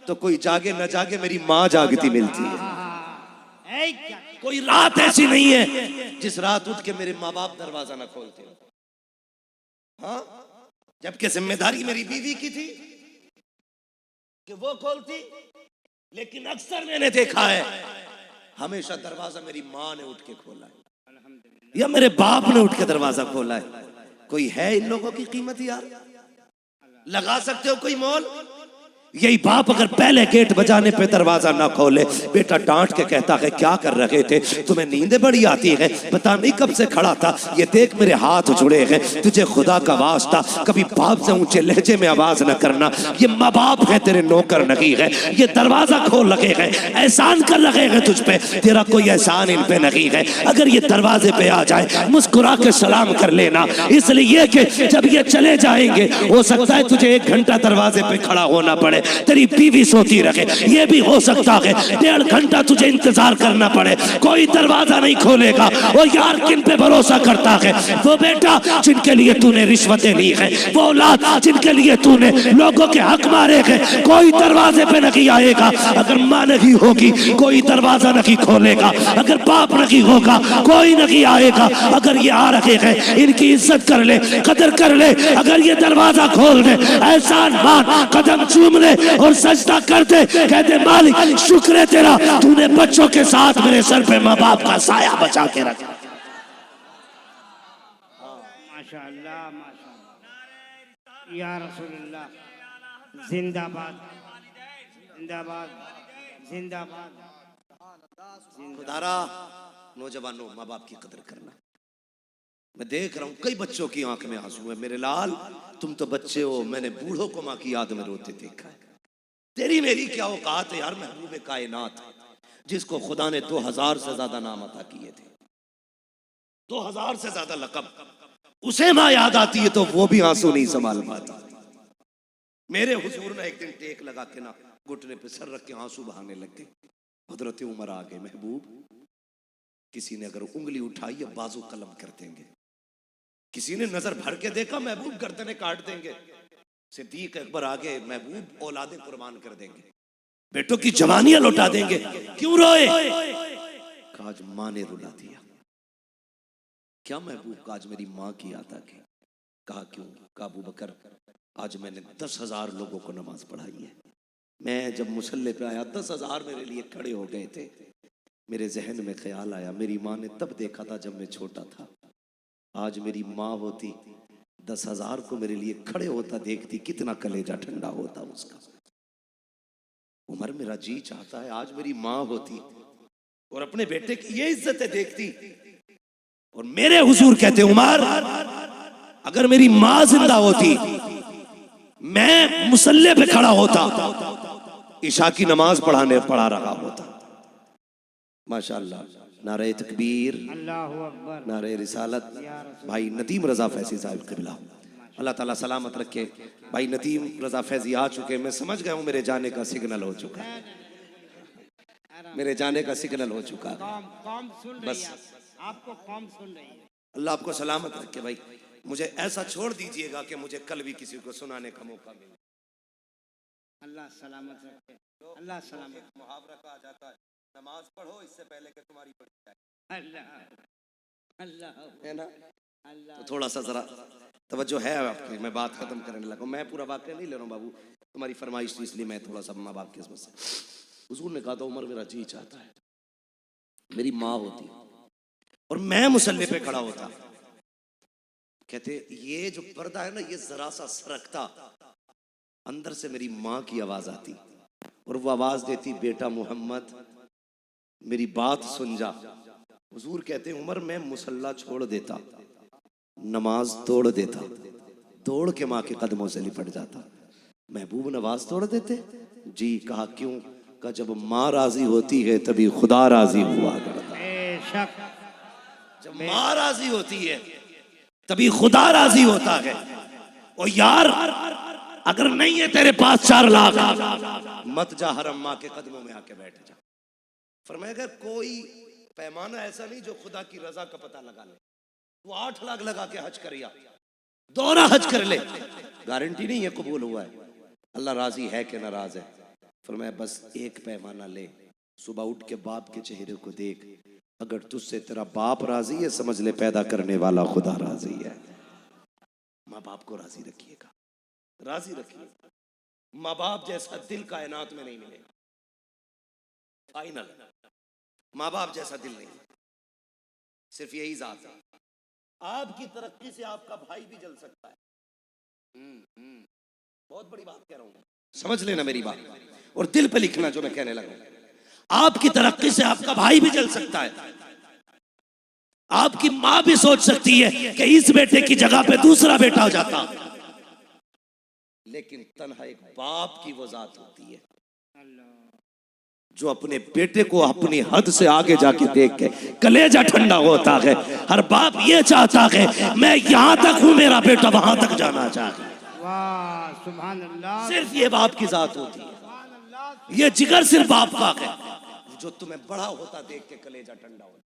तो कोई जागे न जागे मेरी माँ जागती मिलती है। कोई रात ऐसी नहीं है जिस रात उठ के मेरे माँ बाप दरवाजा ना खोलते हो। हाँ, जबकि जिम्मेदारी मेरी बीवी की थी कि वो खोलती, लेकिन अक्सर मैंने देखा है हमेशा दरवाजा मेरी माँ ने उठ के खोला है या मेरे बाप ने उठ के दरवाजा खोला है। कोई है इन लोगों की कीमत यार? लगा सकते हो कोई मोल? यही बाप अगर पहले गेट बजाने पे दरवाजा ना खोले, बेटा डांट के कहता है क्या कर रहे थे, तुम्हें नींदें बड़ी आती है, पता नहीं कब से खड़ा था, ये देख मेरे हाथ जुड़े हैं, तुझे खुदा का वास्ता कभी बाप से ऊंचे लहजे में आवाज न करना, ये माँ बाप है तेरे नौकर नहीं है, ये दरवाजा खोल लगे हैं, एहसान कर लगे हैं तुझ पे, तेरा कोई एहसान इन पे नहीं है। अगर ये दरवाजे पे आ जाए मुस्कुरा के सलाम कर लेना, इसलिए कि जब ये चले जाएंगे हो सकता है तुझे 1 घंटा दरवाजे पे खड़ा होना पड़े, तेरी बीवी सोती रहे, ये भी हो सकता है 1.5 घंटा तुझे इंतजार करना पड़े, कोई दरवाजा नहीं खोलेगा। और यार किन पे भरोसा करता है? वो बेटा जिनके लिए तूने रिश्वतें ली है, वो औलाद जिनके लिए तूने लोगों के हक मारे हैं, कोई दरवाजे पे नहीं आएगा। अगर माँ नहीं होगी कोई दरवाजा नहीं खोलेगा, अगर बाप नहीं होगा कोई नहीं आएगा। अगर ये आ रहे हैं इनकी इज्जत कर ले, कदर कर ले, अगर ये दरवाजा खोल दे, एहसान मान, कदम चूम ले और सजदा कर दे, कहते मालिक शुक्र है तेरा, तूने बच्चों के साथ मेरे सर पे माँ बाप का साया बचा के रखा। माशाअल्लाह माशाअल्लाह, या रसूलुल्लाह, जिंदाबाद जिंदाबाद जिंदाबाद। खुदारा नौजवानों, माँ बाप की कदर करना। मैं देख रहा हूं कई बच्चों की आंख में आंसू है। मेरे लाल तुम तो बच्चे हो, मैंने बूढ़ों को माँ की याद में रोते देखा है। तेरी मेरी क्या औकात है यार, महबूब कायनात जिसको खुदा ने 2000 से ज्यादा नाम अता किए थे, 2000 से ज्यादा लकब, उसे माँ याद आती है तो वो भी आंसू नहीं संभाल पाता। मेरे हुजूर ने एक दिन टेक लगा के ना घुटने पे सर रख के आंसू बहाने लग गए। हजरत उमर आ गए, महबूब किसी ने अगर उंगली उठाई या बाजू कलम कर देंगे, किसी ने नजर भर के देखा महबूब गर्दनें काट देंगे। सिद्दीक अकबर आगे, महबूब औलादे कुर्बान कर देंगे। बेटों की जवानियां लौटा देंगे, क्यों रोए? कहा आज माँ ने रुला दिया। क्या महबूब, आज मेरी माँ की याद आ गई। कहा क्यों? कहा अबू बकर, आज मैंने 10,000 लोगों को नमाज पढ़ाई है। मैं जब मुसल्ले पे आया 10,000 मेरे लिए खड़े हो गए थे। मेरे जहन में ख्याल आया, मेरी माँ ने तब देखा था जब मैं छोटा था। आज मेरी माँ होती, 10,000 को मेरे लिए खड़े होता देखती, कितना कलेजा ठंडा होता उसका। उमर मेरा जी चाहता है आज मेरी माँ होती और अपने बेटे की ये इज्जतें देखती। और मेरे हुजूर कहते उमर, अगर मेरी माँ जिंदा होती, मैं मुसल्ले पे खड़ा होता, इशा की नमाज पढ़ा रहा होता। माशाअल्लाह, नारे तकबीर, अल्लाहु अकबर, नारे रिसालत। भाई नदीम रजा फैजी साहब क़िबला, अल्लाह ताला सलामत रखे। भाई नदीम रजा फैजी आ चुके, मैं समझ गया हूँ मेरे जाने का सिग्नल हो चुका है, मेरे जाने का सिग्नल हो चुका है। कौम सुन रही बस है, आपको कौम सुन रही है। अल्लाह आपको सलामत रखे। भाई मुझे ऐसा छोड़ दीजिएगा कि मुझे कल भी किसी को सुनाने का मौका मिले। अल्लाह सलामत रखे, अल्लाह सलामत। मुहावरा कहा जाता है, नमाज पढ़ो इससे पहले कि तुम्हारी पढ़ जाए। अल्लाह अल्लाह है ना? अल्लाह। तो थोड़ा सा जरा तवज्जो है आपकी, मैं बात खत्म करने लगा। मैं पूरा वाक्य नहीं ले रहा हूँ बाबू, तुम्हारी फरमाइश थी इसलिए मैं थोड़ा सा माँ बाप की किस्मत से। हुजूर ने कहा था उमर मेरा जी चाहता है मेरी माँ होती और मैं मुसल्ले पे खड़ा होता। कहते ये जो पर्दा है ना, ये जरा सा सरकता, अंदर से मेरी माँ की आवाज आती और वो आवाज देती, बेटा मोहम्मद मेरी बात सुन जा। हुजूर कहते उमर मैं मुसल्ला छोड़ देता, नमाज तोड़ देता, दौड़ के माँ के कदमों से लिपट जाता। महबूब नमाज तोड़ देते? जी। कहा क्यों? कहा जब माँ राजी होती है तभी खुदा राजी हुआ करता है। बेशक, जब माँ राजी होती है तभी खुदा राजी होता है। और यार अगर नहीं है तेरे पास 4 लाख, मत जा हरम, माँ के कदमों में आके बैठ जा। फरमाया अगर कोई पैमाना ऐसा नहीं जो खुदा की रजा का पता लगा ले, वो 8 लाख लगा के हज कर या दोहरा हज कर ले, गारंटी नहीं है कबूल हुआ है, अल्लाह राजी है कि नाराज है। फरमाया बस एक पैमाना ले, सुबह उठ के बाप के चेहरे को देख, अगर तुझसे तेरा बाप राजी है समझ ले पैदा करने वाला खुदा राजी है। माँ बाप को राजी रखिएगा, राजी रखिएगा। माँ बाप जैसा दिल कायनात में नहीं मिलेगा। फाइनल, माँ बाप जैसा दिल नहीं, सिर्फ यही जात है। आपकी तरक्की से आपका भाई भी जल सकता है। बहुत बड़ी बात कह रहा हूं, समझ लेना मेरी बात और दिल पे लिखना जो मैं कहने लगा। आपकी तरक्की से आपका भाई भी जल सकता है। आपकी माँ भी सोच सकती है कि इस बेटे की जगह पे दूसरा बेटा हो जाता, लेकिन तन्हा एक बाप की वो जात होती है जो अपने बेटे को अपनी हद से आगे जाके देख के कलेजा ठंडा होता है। हर बाप ये चाहता है मैं यहां तक हूं, मेरा बेटा वहां तक जाना चाहता है। वाह सुभान अल्लाह, सिर्फ ये बाप की जात होती है, ये जिगर सिर्फ बाप का है जो तुम्हें बड़ा होता देख के कलेजा ठंडा होता।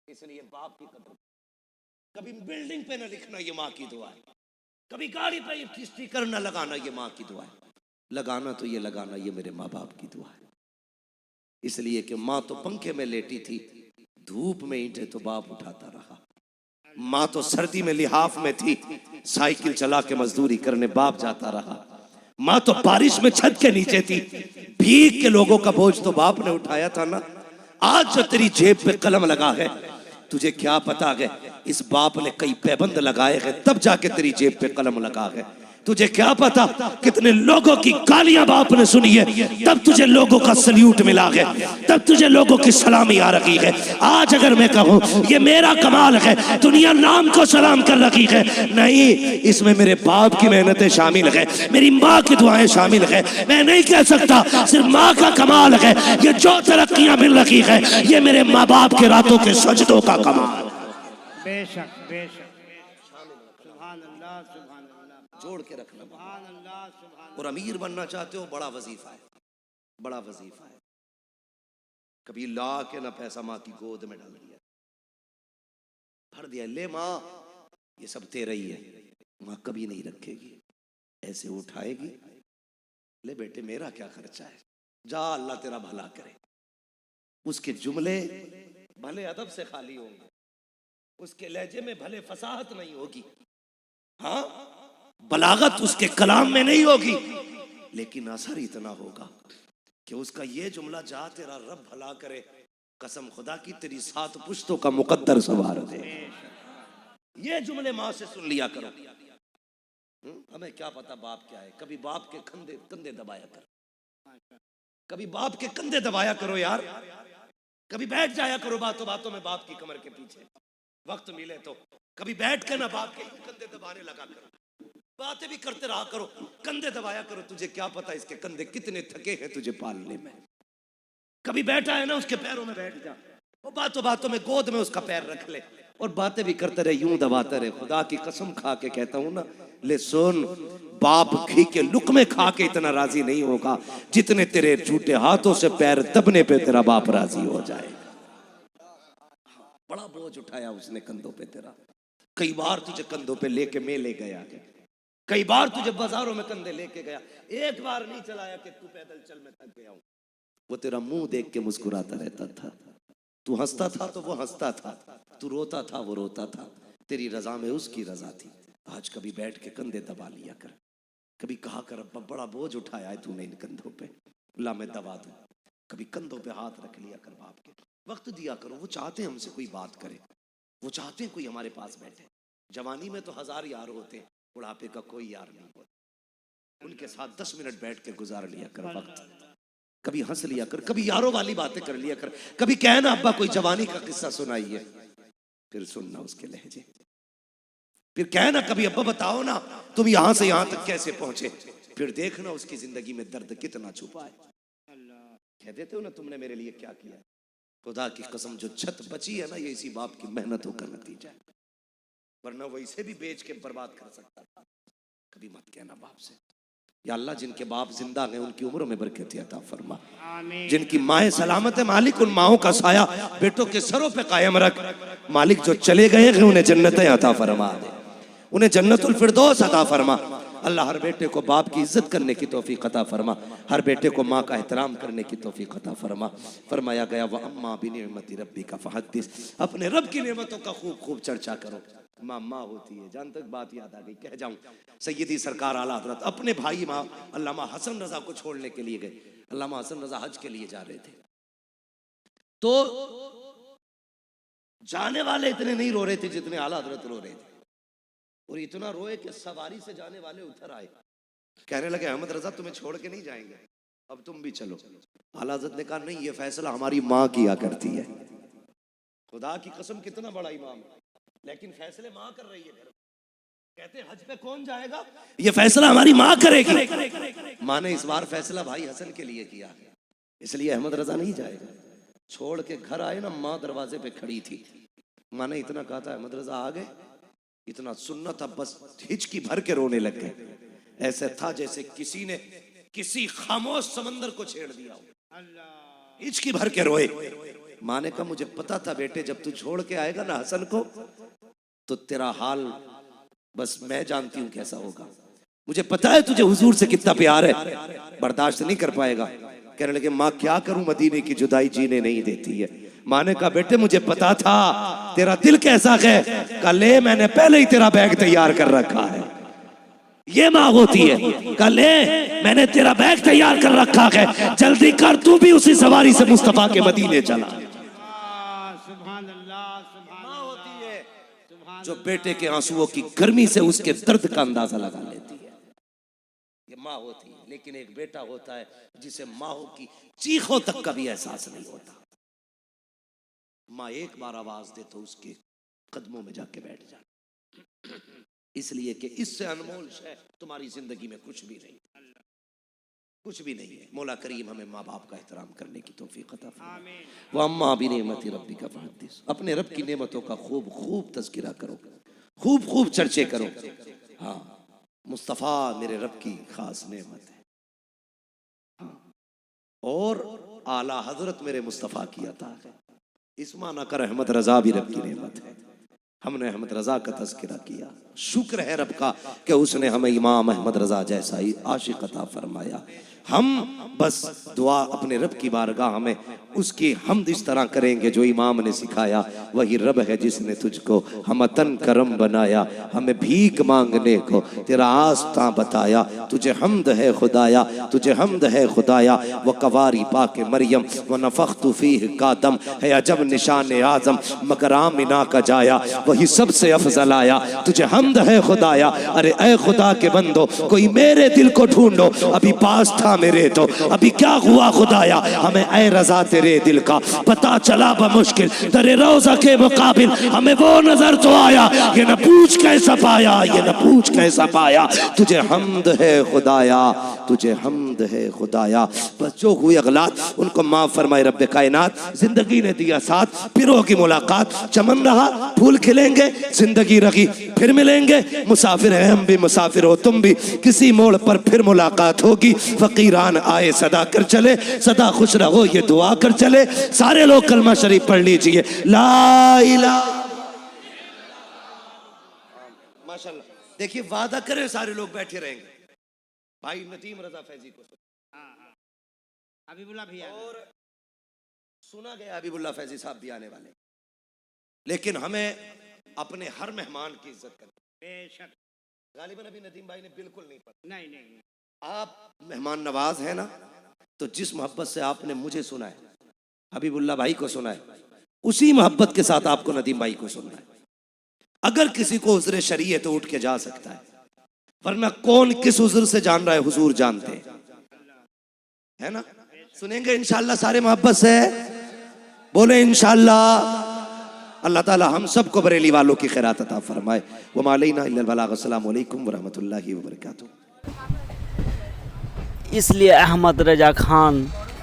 इसलिए बाप की कदर, कभी बिल्डिंग पे न लिखना ये माँ की दुआ है, कभी गाड़ी पे ये स्टिकर न लगाना ये माँ की दुआ है, लगाना तो ये लगाना ये मेरे माँ बाप की दुआ है। इसलिए कि माँ तो पंखे में लेटी थी, धूप में ईंटे तो बाप उठाता रहा। माँ तो सर्दी में लिहाफ में थी, साइकिल चला के मजदूरी करने बाप जाता रहा। माँ तो बारिश में छत के नीचे थी, भीग के लोगों का बोझ तो बाप ने उठाया था ना। आज जो तेरी जेब पे कलम लगा है, तुझे क्या पता है इस बाप ने कई पैबंद लगाए हैं तब जाके तेरी जेब पे कलम लगा है। तुझे क्या पता कितने लोगों की गालियां बाप ने सुनी है तब तुझे लोगों का सल्यूट मिला है, तब तुझे लोगों की सलामी आ रही है। आज अगर मैं कहूं ये मेरा कमाल है, दुनिया नाम को सलाम कर रही है, नहीं, इसमें मेरे बाप की मेहनतें शामिल है, मेरी माँ की दुआएं शामिल है। मैं नहीं कह सकता सिर्फ माँ का कमाल है, ये जो तरक्कियां मिल रही है ये मेरे माँ बाप के रातों के सजदों का कमाल। बेशक बेशक, सुभान अल्लाह सुभान अल्लाह, जोड़ के रखना। सुभान अल्लाह सुभान। और अमीर बनना चाहते हो, बड़ा वजीफा है, बड़ा वजीफा है। कभी ला के ना पैसा माँ की गोद में डाल दिया, भर दिया, ले माँ ये सब तेरा ही है। माँ कभी नहीं रखेगी, ऐसे उठाएगी, ले बेटे मेरा क्या खर्चा है, जा अल्लाह तेरा भला करे। उसके जुमले भले अदब से खाली होंगे, उसके लहजे में भले फसाहत नहीं होगी, हाँ बलागत उसके कलाम में नहीं होगी, लेकिन असर इतना होगा कि उसका ये जुमला, जा तेरा रब भला करे, कसम खुदा की तेरी 7 पुश्तों का मुकद्दर सवार दे। ये जुमले माँ से सुन लिया करो। हमें क्या पता बाप क्या है, कभी बाप के कंधे दबाया कर, कभी बाप के कंधे दबाया करो यार, कभी बैठ जाया करो बातों बातों में बाप की कमर के पीछे, वक्त मिले तो कभी बैठ के ना बाप के कंधे दबाने लगा करो, बातें भी करते रहा करो, कंधे दबाया करो। तुझे क्या पता इसके कंधे कितने थके हैं तुझे पालने में। कभी बैठा है ना उसके पैरों में बैठ जा, वो बातों बातों में गोद में उसका पैर रख ले और बातें भी करते रहे, यूं दबाते रहे। खुदा की कसम खा के कहता हूं ना, ले सुन, बाप घी के लुकमे खा के इतना राजी नहीं होगा जितने तेरे झूठे हाथों से पैर दबने पे तेरा बाप राजी हो जाए। बड़ा बोझ उठाया उसने कंधों पे तेरा, कई बार तुझे कंधों पे लेके मेले गया, कई बार तुझे बाजारों में कंधे लेके गया, एक बार नहीं चलाया कि तू पैदल चल मैं थक गया हूं। वो तेरा मुंह देख के मुस्कुराता रहता था, तू हंसता था तो वो हंसता था, तू रोता था वो रोता था, तेरी रजा में उसकी रजा थी। आज कभी बैठ के कंधे दबा लिया कर, कभी कहा कर अब्बा बड़ा बोझ उठाया है तूने इन कंधों पे, ला मैं दबा दूं। कभी कंधों पे हाथ रख लिया कर बाप के, वक्त दिया करो। वो चाहते हैं हमसे कोई बात करे, वो चाहते हैं कोई हमारे पास बैठे। जवानी में तो 1000 यार होते हैं, बुढ़ापे का कोई यार नहीं होता। उनके साथ 10 मिनट बैठ के गुजार लिया कर वक्त, कभी हंस लिया कर, कभी यारों वाली बातें कर लिया कर, कभी कहना अब्बा कोई जवानी का किस्सा सुनाइए, फिर सुनना उसके लहजे, फिर कहना कभी अब्बा बताओ ना तुम यहां से यहां तक कैसे पहुंचे, फिर देखना उसकी जिंदगी में दर्द कितना छुपा है। कह देते हो ना तुमने मेरे लिए क्या किया। खुदा की कसम जो छत बची है ना, ये इसी बाप की मेहनतों का नतीजा है, वरना वो इसे भी बेच के बर्बाद कर सकता था। कभी मत कहना बाप से, या अल्लाह जिनके बाप जिंदा हैं उनकी उम्र में बरकत अता फरमा, जिनकी माएँ सलामत है मालिक उन माओं का साया बेटों के सरों पे कायम रख। मालिक जो चले गए हैं उन्हें जन्नतें अता फरमा दे, उन्हें जन्नतुल फिरदौस अता फरमा। अल्लाह हर बेटे को बाप की इज्जत करने की तौफीक अता फरमा, हर बेटे को माँ का एहतराम करने की तौफीक अता फरमा। फरमाया गया व अम्मा बिनिअमति रब्बिका फहद्दिस, अपने रब की नेमतों का खूब खूब चर्चा करो। माँ माँ होती है, जहां तक बात याद आ गई कह जाऊं, सैयदी सरकार आला हजरत अपने भाई माँ अल्लामा हसन रजा को छोड़ने के लिए गए। अल्लामा हसन रजा हज के लिए जा रहे थे, तो जाने वाले इतने नहीं रो रहे थे जितने आला हजरत रो रहे थे, और इतना रोए कि सवारी से जाने वाले उतर आए, कहने लगे अहमद रजा तुम्हें छोड़ के नहीं जाएंगे, अब तुम भी चलो। आला हजरत ने कहा नहीं, ये फैसला हमारी माँ किया करती है। खुदा की कसम कितना बड़ा इमाम, लेकिन फैसले माँ कर रही है। कहते हज पे कौन जाएगा, ये फैसला हमारी माँ करेगी। माँ ने इस बार फैसला भाई हसन के लिए किया, इसलिए अहमद रजा नहीं जाएगा। छोड़ के घर आए ना, माँ दरवाजे पे खड़ी थी, माँ ने इतना कहा था अहमद रजा आ गए, इतना सुनना था बस हिचकी भर के रोने लग गए। ऐसे था जैसे किसी ने किसी खामोश समंदर को छेड़ दिया हो, हिचकी भर के रोए। माँ ने कहा मुझे पता था बेटे जब तू छोड़ के आएगा ना हसन को, तो तेरा हाल बस मैं जानती हूं कैसा होगा, मुझे पता है तुझे हुजूर से कितना प्यार है, बर्दाश्त नहीं कर पाएगा। कहने लगे माँ क्या करूं, मदीने की जुदाई जीने नहीं देती है। माँ ने कहा बेटे मुझे पता था तेरा दिल कैसा है, कल मैंने पहले ही तेरा बैग तैयार कर रखा है। ये माँ होती है, कल मैंने तेरा बैग तैयार कर रखा है, जल्दी कर तू भी उसी सवारी से मुस्तफा के मदीने चला। माँ होती है जो बेटे के आंसुओं की गर्मी से उसके दर्द का अंदाजा लगा लेती है, ये माँ होती है। लेकिन एक बेटा होता है जिसे माँ की चीखों तक का भी एहसास नहीं होता। माँ एक बार आवाज दे तो उसके कदमों में जाके बैठ जा, इसलिए कि इससे अनमोल शय तुम्हारी जिंदगी में कुछ भी नहीं, कुछ भी नहीं है। मौला करीम हमें माँ बाप का एहतराम करने की तौफीक अता फरमाए। व अम्मा बिनिअमति रब्बिका फहद्दिस, अपने रब की नेमतों का खूब खूब तज़किरा करो, खूब खूब चर्चे करो। हाँ, मुस्तफ़ा मेरे रब की खास नेमत है, हाँ, और आला हजरत मेरे मुस्तफ़ा की अता है। इस माना कर अहमद रजा भी रब की नेमत है। हमने अहमद रजा का तज़किरा किया, शुक्र है रब का कि उसने हमें इमाम अहमद रजा जैसा ही आशिक अता फरमाया। हम बस दुआ अपने रब की बारगाह में उसकी हमद इस तरह करेंगे जो इमाम ने सिखाया, वही रब है जिसने तुझको हमतन करम बनाया, हमें भीख मांगने को तेरा आस्था बताया। तुझे हमद है खुदाया, तुझे हमद है खुदाया। वो कवारी पाके मरियम व नफ़ख्तु फीह कादम है अजब निशान आज़म मगर आमिना का जाया, वही सबसे अफजल आया। तुझे हमद है खुदाया। अरे ए खुदा के बंदो, कोई मेरे दिल को ढूंढो, अभी पास था मेरे तो अभी क्या हुआ खुदाया। हमें ए रजा तेरे दिल का पता चला बमुश्किल, तेरे रोज़ा के मुकाबिल हमें वो नजर तो आया। ये न पूछ कैसा पाया, ये न पूछ कैसा पाया। तुझे हमद है खुदाया, तुझे हमद है खुदाया। बस जो हुई अगलात उनको माफ फरमाए रब कायनात। जिंदगी ने दिया साथ, फिर की मुलाकात, चमन रहा फूल खिलेंगे, जिंदगी रही फिर मिलेंगे। मुसाफिर है हम भी, मुसाफिर हो तुम भी, किसी मोड़ पर फिर मुलाकात होगी। फकीरान आए सदा कर चले, सदा खुश रहो ये दुआ कर चले। सारे लोग कलमा शरीफ पढ़ लीजिए, ला इलाहा। माशाल्लाह, देखिए वादा करें सारे लोग बैठे रहेंगे। भाई नदीम रजा फैजी को हबीबुल्लाह भैया और सुना गया हबीबुल्लाह फैजी साहब भी आने वाले, लेकिन हमें अपने हर मेहमान की इज्जत करनी। बेशक गालिबन अभी नदीम भाई ने बिल्कुल नहीं पढ़ा। नहीं नहीं, आप मेहमान नवाज है ना, तो जिस मोहब्बत से आपने मुझे सुना है, हबीबुल्लाह भाई को सुना है, उसी मोहब्बत के साथ आपको नदीम भाई को सुनना है। अगर किसी को उज़्र शरई है तो उठ के जा सकता है, वरना कौन किस उज़्र से जान रहा है हुजूर जानते हैं, है ना। सुनेंगे इंशाअल्लाह सारे मोहब्बत से, बोले इंशाअल्लाह। अल्लाह ताला हम सबको बरेली वालों की खैरात अता फरमाए। व मा अलैना इल्लल बलाग। अस्सलामु अलैकुम व रहमतुल्लाहि व बरकातुहू। इसलिए अहमद रजा खान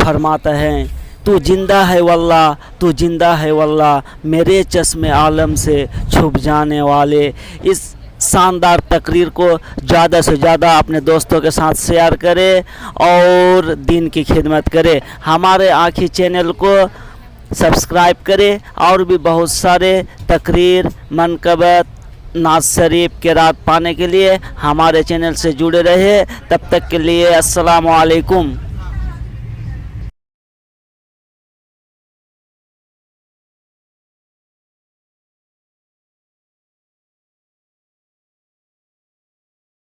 फरमाता है, तू जिंदा है वल्लाह, तू जिंदा है वल्लाह, मेरे चश्मे आलम से छुप जाने वाले। इस शानदार तकरीर को ज़्यादा से ज़्यादा अपने दोस्तों के साथ शेयर करें और दीन की खिदमत करें। हमारे आँखी चैनल को सब्सक्राइब करें और भी बहुत सारे तकरीर, मनकबत, नाज शरीफ के रात पाने के लिए हमारे चैनल से जुड़े रहे। तब तक के लिए अस्सलामु अलैकुम।